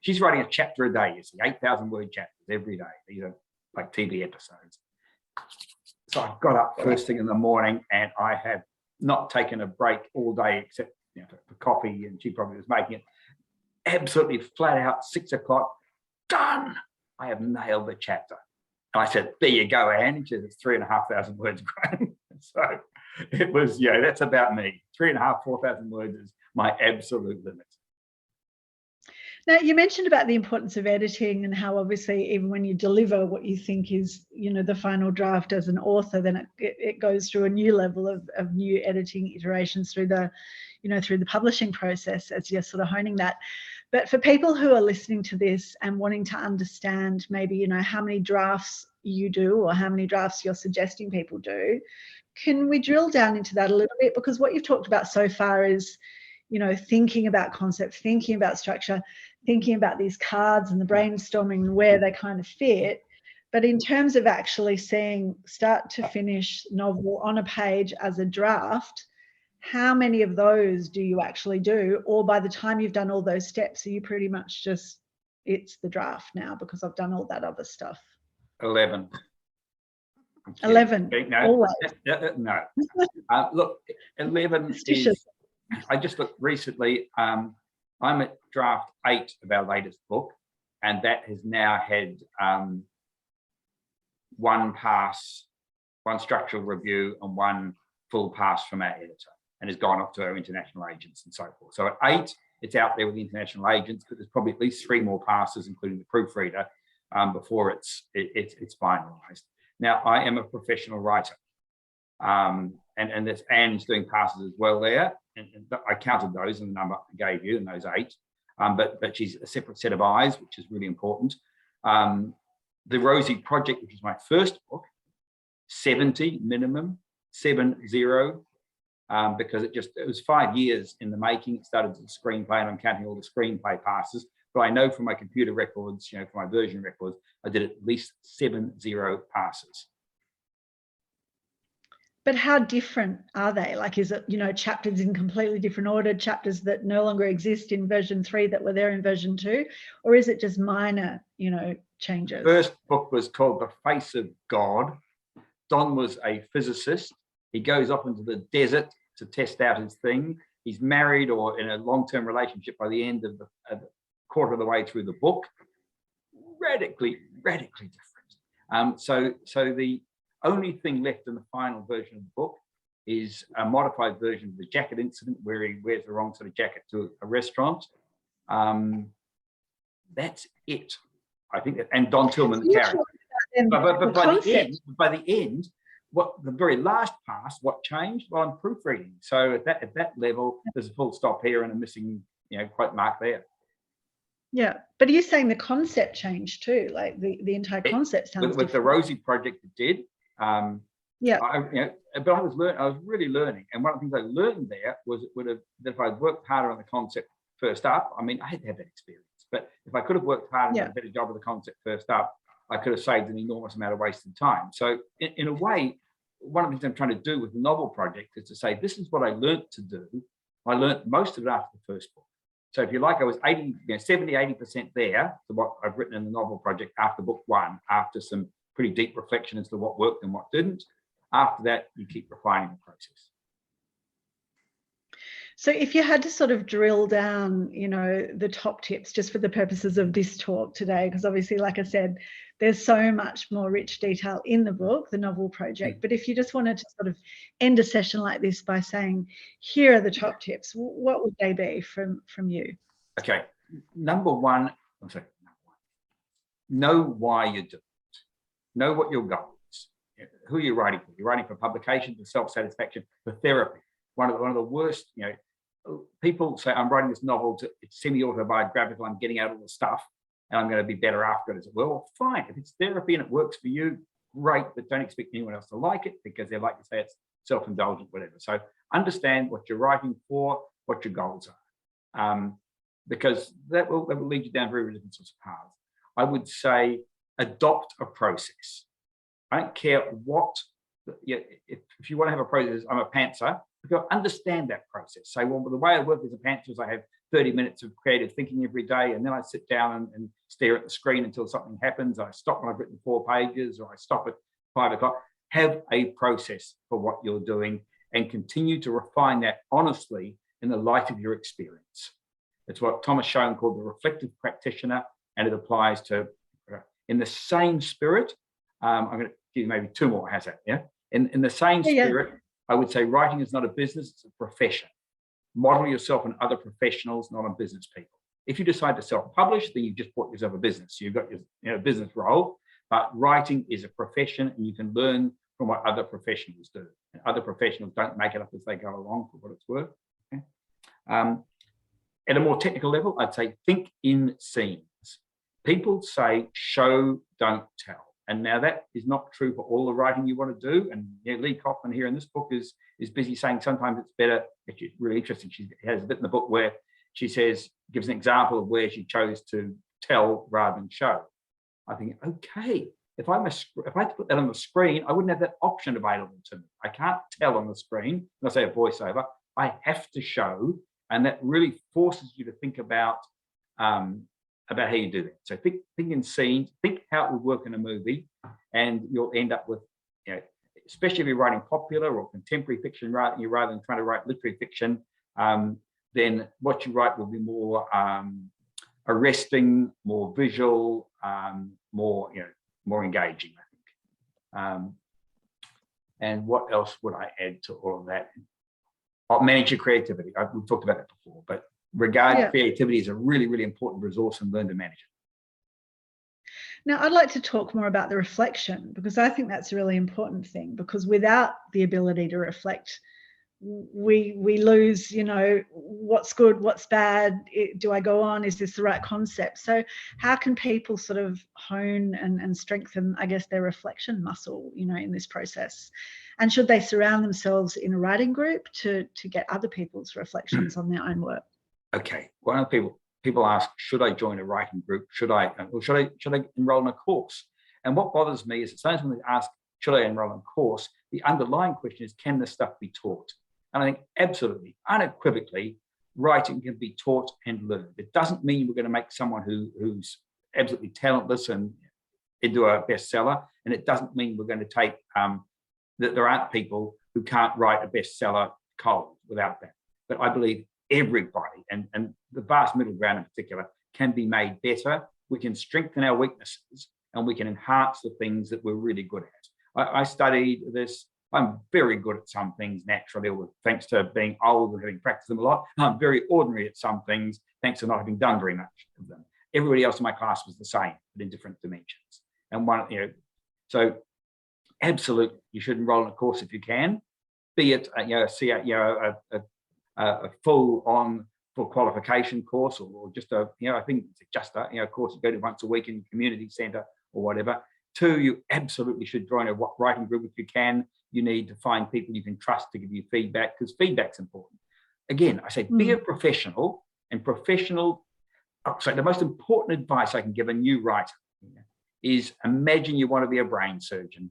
she's writing a chapter a day, 8,000 word chapters every day. These are like TV episodes. So I got up first thing in the morning, and I have not taken a break all day except for coffee, and she probably was making it. Absolutely flat out, 6 o'clock, done. I have nailed the chapter. And I said, there you go, Anne. And she said, it's 3,500 words, Graeme. So it was, that's about me. 3,500, 4,000 words is my absolute limit. Now, you mentioned about the importance of editing and how obviously even when you deliver what you think is, you know, the final draft as an author, then it goes through a new level of new editing iterations through the, you know, through the publishing process as you're sort of honing that. But for people who are listening to this and wanting to understand maybe, you know, how many drafts you do or how many drafts you're suggesting people do, can we drill down into that a little bit? Because what you've talked about so far is, you know, thinking about concept, thinking about structure, thinking about these cards and the brainstorming and where they kind of fit. But in terms of actually seeing start to finish novel on a page as a draft, how many of those do you actually do? Or by the time you've done all those steps, are you pretty much just, it's the draft now because I've done all that other stuff? 11. 11. No, always. No. Look, 11 is, I just looked recently, I'm at draft 8 of our latest book, and that has now had one pass, one structural review, and one full pass from our editor, and has gone off to our international agents and so forth. So at 8, it's out there with the international agents, but there's probably at least 3 more passes, including the proofreader, before it's finalised. Now, I am a professional writer, and there's Anne's doing passes as well there, and I counted those in the number I gave you, in those 8, but she's a separate set of eyes, which is really important. The Rosie Project, which is my first book, 70 minimum, 70, because it was 5 years in the making. It started as a screenplay, and I'm counting all the screenplay passes. But I know from my computer records, you know, from my version records, I did at least 70 passes. But how different are they? Like, is it, you know, chapters in completely different order, chapters that no longer exist in version 3 that were there in version 2? Or is it just minor, you know, changes? First book was called The Face of God. Don was a physicist. He goes off into the desert to test out his thing. He's married or in a long-term relationship by the end of the quarter of the way through the book. Radically different. So the only thing left in the final version of the book is a modified version of the jacket incident where he wears the wrong sort of jacket to a restaurant. That's it, I think. And Don Tillman, the character. But by the end, what the very last pass, what changed? Well, I'm proofreading. So at that level, there's a full stop here and a missing, you know, quote mark there. Yeah, but are you saying the concept changed too? Like the entire concept sounds with the Rosie Project, it did. Yeah. But I was really learning, and one of the things I learned there was that if I'd worked harder on the concept first up, I mean, I had to have that experience. But if I could have worked harder and done a better job of the concept first up, I could have saved an enormous amount of wasted time. So in a way, one of the things I'm trying to do with the novel project is to say, this is what I learned to do. I learned most of it after the first book. So if you like, I was 70, 80% there to what I've written in the novel project after book 1, after some pretty deep reflection as to what worked and what didn't. After that, you keep refining the process. So if you had to sort of drill down, you know, the top tips just for the purposes of this talk today, because obviously, like I said, there's so much more rich detail in the book, the novel project. But if you just wanted to sort of end a session like this by saying, here are the top tips, what would they be from you? Okay, number one, know why you do it. Know what your goal is. Who are you writing for? You're writing for publication, for self-satisfaction, for therapy. One of the worst, you know, people say, I'm writing this novel, it's semi-autobiographical, I'm getting out all the stuff, and I'm going to be better after it. Well, fine. If it's therapy and it works for you, great, but don't expect anyone else to like it, because they like to say it's self-indulgent, whatever. So understand what you're writing for, what your goals are, because that will lead you down very different sorts of paths. I would say adopt a process. I don't care what, if you want to have a process, I'm a pantser, understand that process. Say, well, the way I work as a pantser is I have 30 minutes of creative thinking every day, and then I sit down and stare at the screen until something happens. I stop when I've written 4 pages, or I stop at 5 o'clock. Have a process for what you're doing and continue to refine that honestly in the light of your experience. It's what Thomas Schoen called the reflective practitioner, and it applies to, in the same spirit, I'm going to give you maybe 2 more, how's that, yeah? In the same spirit, I would say writing is not a business, it's a profession. Model yourself on other professionals, not on business people. If you decide to self-publish, then you've just bought yourself a business. You've got your business role, but writing is a profession, and you can learn from what other professionals do. And other professionals don't make it up as they go along, for what it's worth. Okay? At a more technical level, I'd say think in scenes. People say show, don't tell. And now that is not true for all the writing you want to do. And Lee Kaufman here in this book is busy saying sometimes it's better. It's really interesting. She has a bit in the book where she gives an example of where she chose to tell rather than show. I think, okay, if I had to put that on the screen, I wouldn't have that option available to me. I can't tell on the screen. When I say a voiceover, I have to show, and that really forces you to think about how you do that. So think in scenes, think how it would work in a movie, and you'll end up with, especially if you're writing popular or contemporary fiction, rather than trying to write literary fiction, then what you write will be more arresting, more visual, more engaging, I think. And what else would I add to all of that? I'll manage your creativity. We've talked about that before, but creativity is a really, really important resource, and learn to manage it. Now, I'd like to talk more about the reflection, because I think that's a really important thing, because without the ability to reflect, we lose, what's good, what's bad, do I go on, is this the right concept? So how can people sort of hone and strengthen, I guess, their reflection muscle, in this process? And should they surround themselves in a writing group to get other people's reflections on their own work? Okay, one of the people ask, should I join a writing group? Should I enroll in a course? And what bothers me is that sometimes when they ask, should I enroll in a course, the underlying question is, can this stuff be taught? And I think absolutely, unequivocally, writing can be taught and learned. It doesn't mean we're going to make someone who's absolutely talentless and into a bestseller, and it doesn't mean we're going to take that there aren't people who can't write a bestseller cold without that. But I believe everybody, and the vast middle ground in particular, can be made better. We can strengthen our weaknesses, and we can enhance the things that we're really good at. I studied this. I'm very good at some things naturally, thanks to being old and having practiced them a lot. I'm very ordinary at some things, thanks to not having done very much of them. Everybody else in my class was the same, but in different dimensions. And so absolutely, you should enroll in a course if you can, be it a full qualification course, or just I think it's just a course you go to once a week in your community centre or whatever. 2, you absolutely should join a writing group if you can. You need to find people you can trust to give you feedback, because feedback's important. Again, I say be a professional, and the most important advice I can give a new writer is, imagine you want to be a brain surgeon,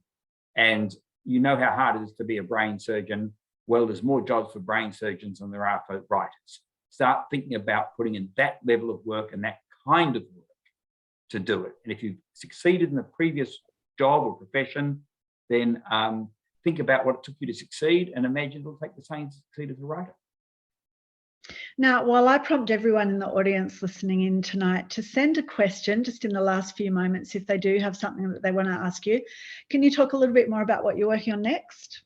and you know how hard it is to be a brain surgeon. Well, there's more jobs for brain surgeons than there are for writers. Start thinking about putting in that level of work and that kind of work to do it. And if you've succeeded in a previous job or profession, then think about what it took you to succeed, and imagine it'll take the same to succeed as a writer. Now, while I prompt everyone in the audience listening in tonight to send a question just in the last few moments, if they do have something that they want to ask you, can you talk a little bit more about what you're working on next?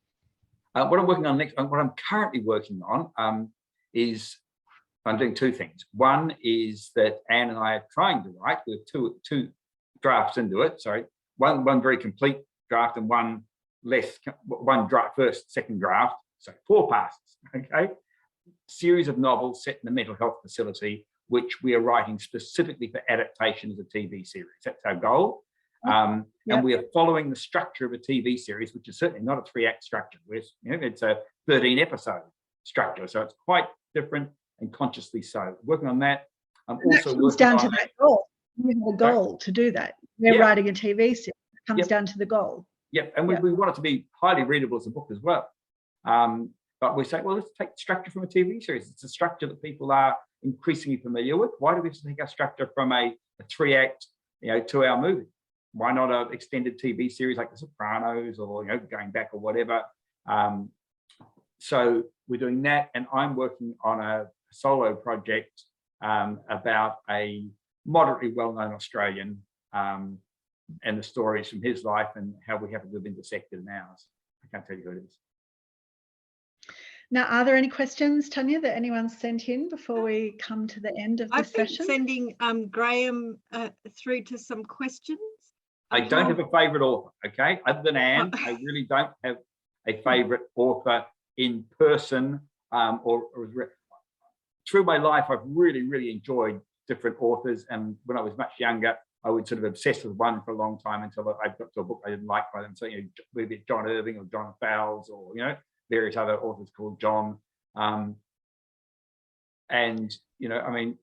What I'm working on next, what I'm currently working on is, I'm doing 2 things. One is that Anne and I are trying to write. We have two drafts into it. Sorry, one very complete draft and one draft, second draft. So 4 passes. Okay, series of novels set in a mental health facility, which we are writing specifically for adaptation as a TV series. That's our goal. And we are following the structure of a TV series, which is certainly not a 3-act structure. It's a 13-episode structure, so it's quite different, and consciously so. Working on that. I'm also working down to that goal. You have a goal to do that. We're writing a TV series. It comes down to the goal. Yep, and we want it to be highly readable as a book as well. But we say, well, let's take the structure from a TV series. It's a structure that people are increasingly familiar with. Why do we have to take our structure from a 3-act, 2-hour movie? Why not an extended TV series like The Sopranos, or going back or whatever? So we're doing that, and I'm working on a solo project about a moderately well-known Australian, and the stories from his life and how we happen to have intersected in ours. I can't tell you who it is. Now, are there any questions, Tanya, that anyone sent in before we come to the end of this I've been session? sending Graeme through to some questions. I don't have a favourite author, okay? Other than Anne, I really don't have a favourite author in person or through my life. I've really enjoyed different authors, and when I was much younger, I would sort of obsess with one for a long time until I got to a book I didn't like by them. So, you know, whether it's John Irving or John Fowles or, you know, various other authors called John. And, you know, I mean,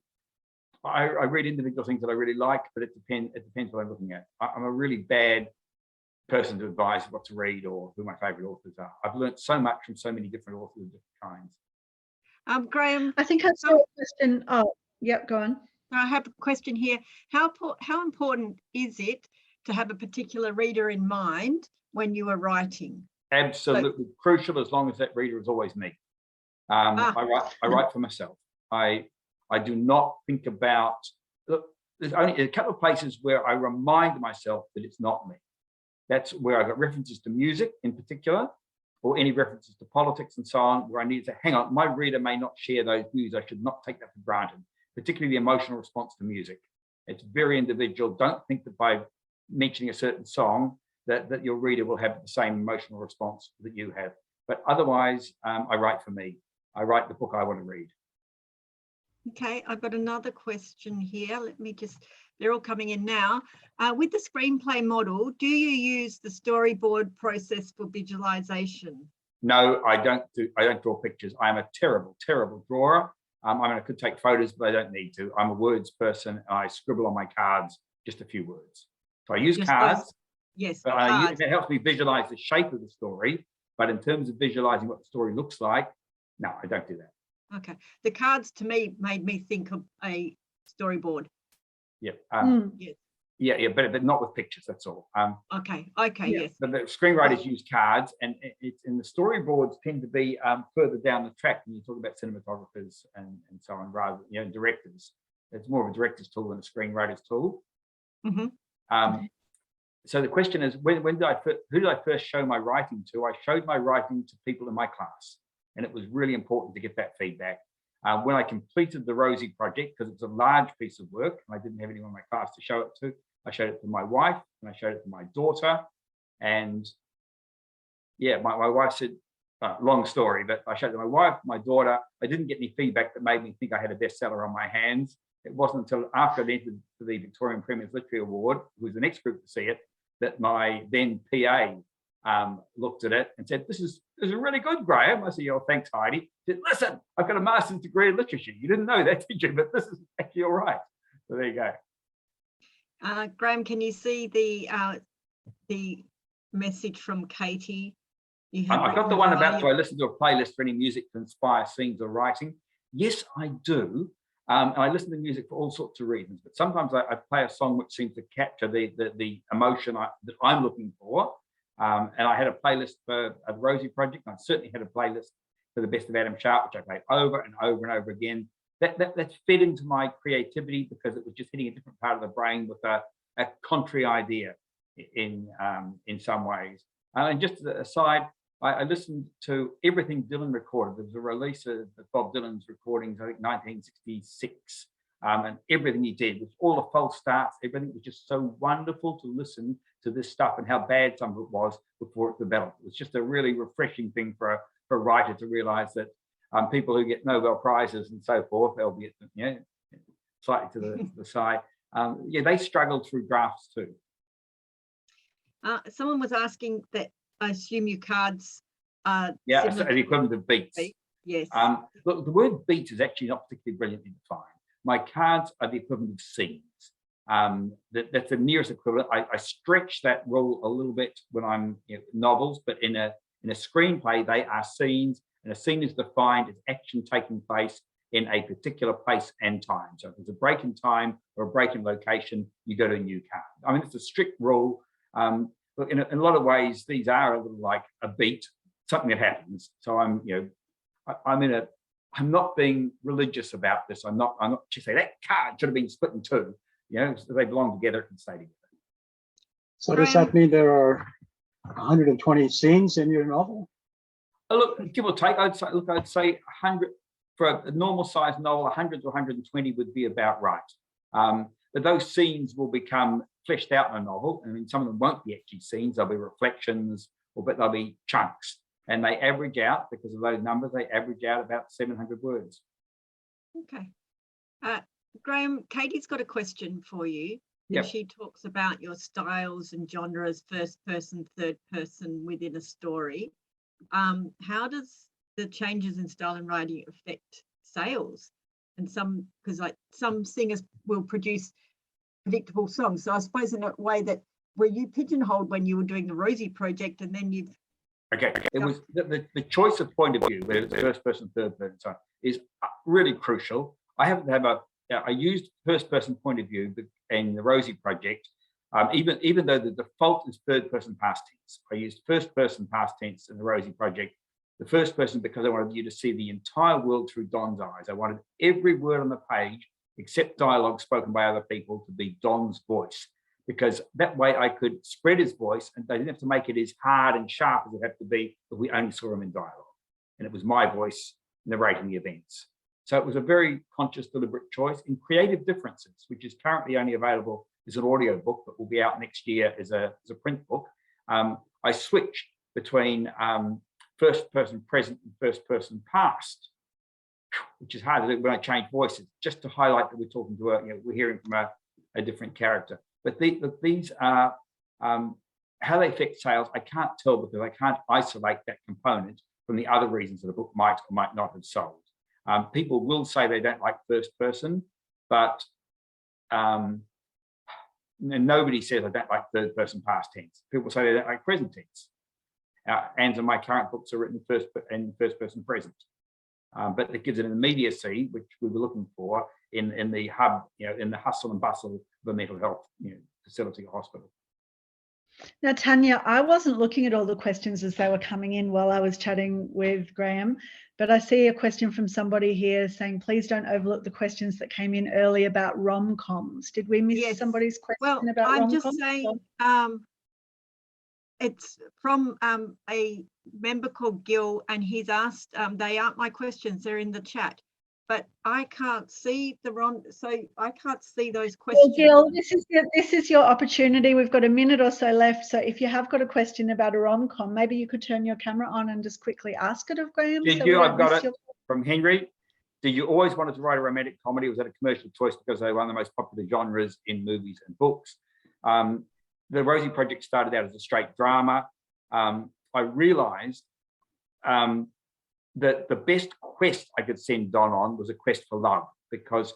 I read individual things that I really like, but it depends what I'm looking at. I'm a really bad person to advise what to read or who my favourite authors are. I've learned so much from so many different authors of different kinds. Graeme, I think I saw a question. Oh, yep, go on. I have a question here. How important is it to have a particular reader in mind when you are writing? Absolutely crucial, as long as that reader is always me. I write for myself. I do not think about, look, there's only a couple of places where I remind myself that it's not me. That's where I got references to music in particular, or any references to politics and so on, where I need to hang on, my reader may not share those views. I should not take that for granted, particularly the emotional response to music. It's very individual. Don't think that by mentioning a certain song that your reader will have the same emotional response that you have. But otherwise, I write for me. I write the book I want to read. Okay, I've got another question here. Let me just, they're all coming in now. With the screenplay model, do you use the storyboard process for visualization? No, I don't draw pictures. I'm a terrible drawer. I mean, I could take photos, but I don't need to. I'm a words person, and I scribble on my cards just a few words. So I use cards. Yes, but it helps me visualize the shape of the story. But in terms of visualizing what the story looks like, no, I don't do that. Okay, the cards to me made me think of a storyboard. Yeah. Yes. Yeah, but not with pictures. That's all. Okay, yes. But the screenwriters use cards, and the storyboards tend to be further down the track when you talk about cinematographers and so on, rather than directors. It's more of a director's tool than a screenwriter's tool. Mm-hmm. So the question is, who did I first show my writing to? I showed my writing to people in my class, and it was really important to get that feedback. When I completed the Rosie project, because it's a large piece of work, and I didn't have anyone in my class to show it to, I showed it to my wife, and I showed it to my daughter. And yeah, my wife said, long story, but I showed it to my wife, my daughter. I didn't get any feedback that made me think I had a bestseller on my hands. It wasn't until after I entered for the Victorian Premier's Literary Award, who was the next group to see it, that my then PA looked at it and said, this is really good, Graeme. I said, oh, thanks, Heidi. She said, listen, I've got a master's degree in literature. You didn't know that, did you? But this is actually all right. So there you go. Graeme, can you see the message from Katie? I've got the one about, do I listen to a playlist for any music to inspire scenes or writing? Yes, I do. And I listen to music for all sorts of reasons, but sometimes I play a song which seems to capture the emotion that I'm looking for. And I had a playlist for the Rosie project. I certainly had a playlist for the Best of Adam Sharp, which I played over and over and over again. That's fed into my creativity because it was just hitting a different part of the brain with a contrary idea in some ways. And just as an aside, I listened to everything Dylan recorded. There was a release of Bob Dylan's recordings, I think 1966, and everything he did was all the false starts. Everything was just so wonderful to listen to this stuff and how bad some of it was before it developed. It was just a really refreshing thing for a writer to realize that people who get Nobel Prizes and so forth, albeit slightly to the side, they struggled through drafts too. Someone was asking that. I assume your cards are so the equivalent of beats. Yes. Look, the word beat is actually not particularly brilliantly defined. My cards are the equivalent of scenes. That's the nearest equivalent. I stretch that rule a little bit when I'm novels, but in a screenplay they are scenes, and a scene is defined as action taking place in a particular place and time. So if there's a break in time or a break in location, you go to a new card. I mean, it's a strict rule. Look, in a lot of ways, these are a little like a beat, something that happens. So I'm not being religious about this. I'm not just saying that card should have been split in two. So they belong together and stay together. So does that mean there are 120 scenes in your novel? Look, give or take, I'd say 100 for a normal sized novel, 100 to 120 would be about right. But those scenes will become fleshed out in a novel. I mean, some of them won't be actually scenes; they'll be reflections, but they'll be chunks, and they average out, because of those numbers. They average out about 700 words. Okay, Graeme, Katie's got a question for you. Yep. And she talks about your styles and genres, first person, third person within a story. How does the changes in style and writing affect sales? And because like some singers will produce predictable songs. So I suppose in a way that were you pigeonholed when you were doing the Rosie project, and then you've it was the choice of point of view, whether it's first person, third person, so is really crucial. I used first person point of view in the Rosie project, even though the default is third person past tense. I used first person past tense in the Rosie project. The first person because I wanted you to see the entire world through Don's eyes. I wanted every word on the page, except dialogue spoken by other people, to be Don's voice, because that way I could spread his voice, and they didn't have to make it as hard and sharp as it had to be if we only saw him in dialogue. And it was my voice narrating the events. So it was a very conscious, deliberate choice. In Creative Differences, which is currently only available as an audio book, but will be out next year as a print book, I switched between first person present and first person past, which is hard to do when I change voices, just to highlight that we're talking to we're hearing from a different character. But these are how they affect sales. I can't tell, because I can't isolate that component from the other reasons that a book might or might not have sold. People will say they don't like first person, but and nobody says I don't like third person past tense. People say they don't like present tense. And my current books are written first person present, but it gives it an immediacy, which we were looking for in the hub, in the hustle and bustle of a mental health facility or hospital. Now, Tanya, I wasn't looking at all the questions as they were coming in while I was chatting with Graeme, but I see a question from somebody here saying, please don't overlook the questions that came in early about rom-coms. Did we miss somebody's question about rom-coms? I'm just saying, it's from a member called Gil, and he's asked, they aren't my questions, they're in the chat, but I can't see so I can't see those questions. Well, Gil, this is your opportunity. We've got a minute or so left, so if you have got a question about a rom-com, maybe you could turn your camera on and just quickly ask it of Graeme. I've got it from Henry. Did you always wanted to write a romantic comedy? Was that a commercial choice because they were one of the most popular genres in movies and books? The Rosie project started out as a straight drama. I realised that the best quest I could send Don on was a quest for love, because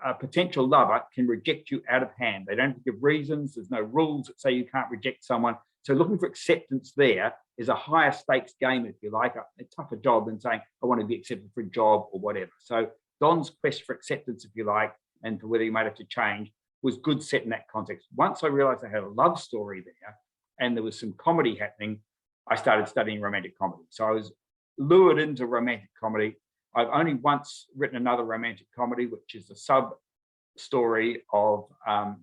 a potential lover can reject you out of hand. They don't have to give reasons. There's no rules that say you can't reject someone. So looking for acceptance there is a higher stakes game, if you like, a tougher job than saying, I want to be accepted for a job or whatever. So Don's quest for acceptance, if you like, and for whether he might have to change, was good set in that context. Once I realized I had a love story there and there was some comedy happening, I started studying romantic comedy. So I was lured into romantic comedy. I've only once written another romantic comedy, which is the sub story of,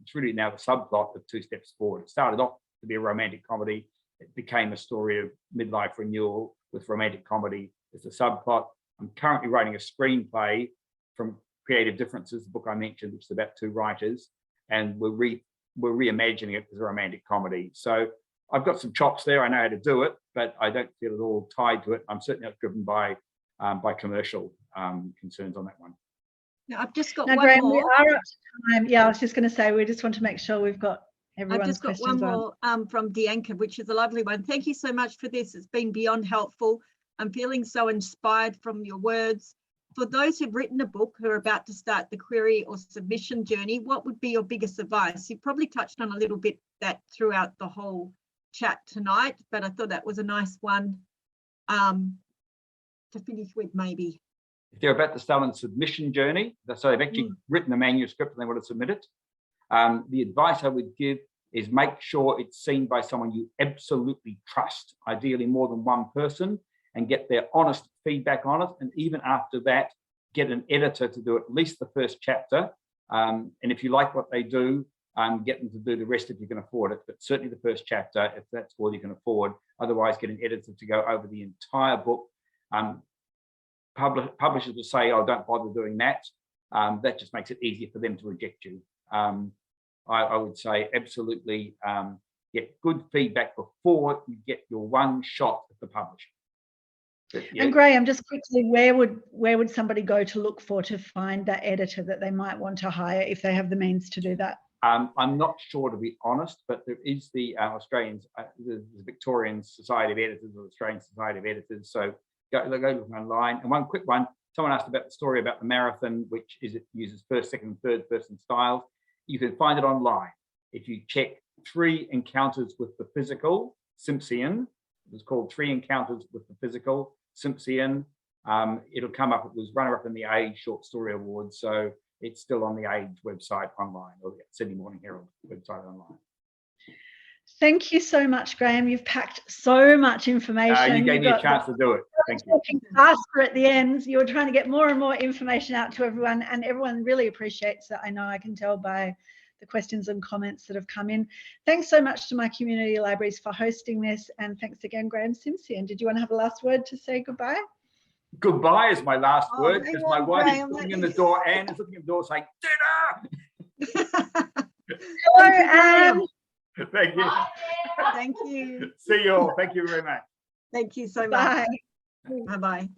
it's really now the subplot of 2 Steps Forward. It started off to be a romantic comedy. It became a story of midlife renewal with romantic comedy as the subplot. I'm currently writing a screenplay from Creative Differences, the book I mentioned, which is about 2 writers, and we're reimagining it as a romantic comedy. So I've got some chops there. I know how to do it, but I don't feel at all tied to it. I'm certainly not driven by commercial concerns on that one. Now, I've just got one Graeme, more. We are up to time. Yeah, I was just going to say, we just want to make sure we've got everyone's I've just got one more from Dianca, which is a lovely one. Thank you so much for this. It's been beyond helpful. I'm feeling so inspired from your words. For those who've written a book who are about to start the query or submission journey, what would be your biggest advice? You probably touched on a little bit that throughout the whole chat tonight, but I thought that was a nice one to finish with, maybe. If they're about to start on the submission journey, so they've actually written the manuscript and they want to submit it, the advice I would give is make sure it's seen by someone you absolutely trust, ideally more than one person, and get their honest feedback on it. And even after that, get an editor to do at least the first chapter. And if you like what they do, Get them to do the rest if you can afford it, but certainly the first chapter, if that's all you can afford. Otherwise, get an editor to go over the entire book. Publishers will say, oh, don't bother doing that. That just makes it easier for them to reject you. I would say absolutely get good feedback before you get your one shot at the publisher. But, yeah. And Graeme, just quickly, where would somebody go to look for to find that editor that they might want to hire if they have the means to do that? I'm not sure, to be honest, but there is the Australians, the Victorian Society of Editors or Australian Society of Editors. So go look online. And one quick one, someone asked about the story about the marathon, which is it uses first, second, third person styles. You can find it online. If you check 3 Encounters with the Physical, Simsion, it was called 3 Encounters with the Physical, Simsion. It'll come up. It was runner-up in the Age Short Story Awards. So it's still on the Age website online, or the Sydney Morning Herald website online. Thank you so much, Graeme. You've packed so much information. You gave me a chance to do it. Thank you. Faster at the end. You were trying to get more and more information out to everyone, and everyone really appreciates it. I know, I can tell by the questions and comments that have come in. Thanks so much to my community libraries for hosting this, and thanks again, Graeme Simsion. Did you want to have a last word to say goodbye? Goodbye is my last word, because my wife is Graeme, looking in the door. Anne is looking at the door saying, dinner! Hello, Anne. Thank you. Thank you. See you all. Thank you very much. Thank you so much. Bye. Bye-bye.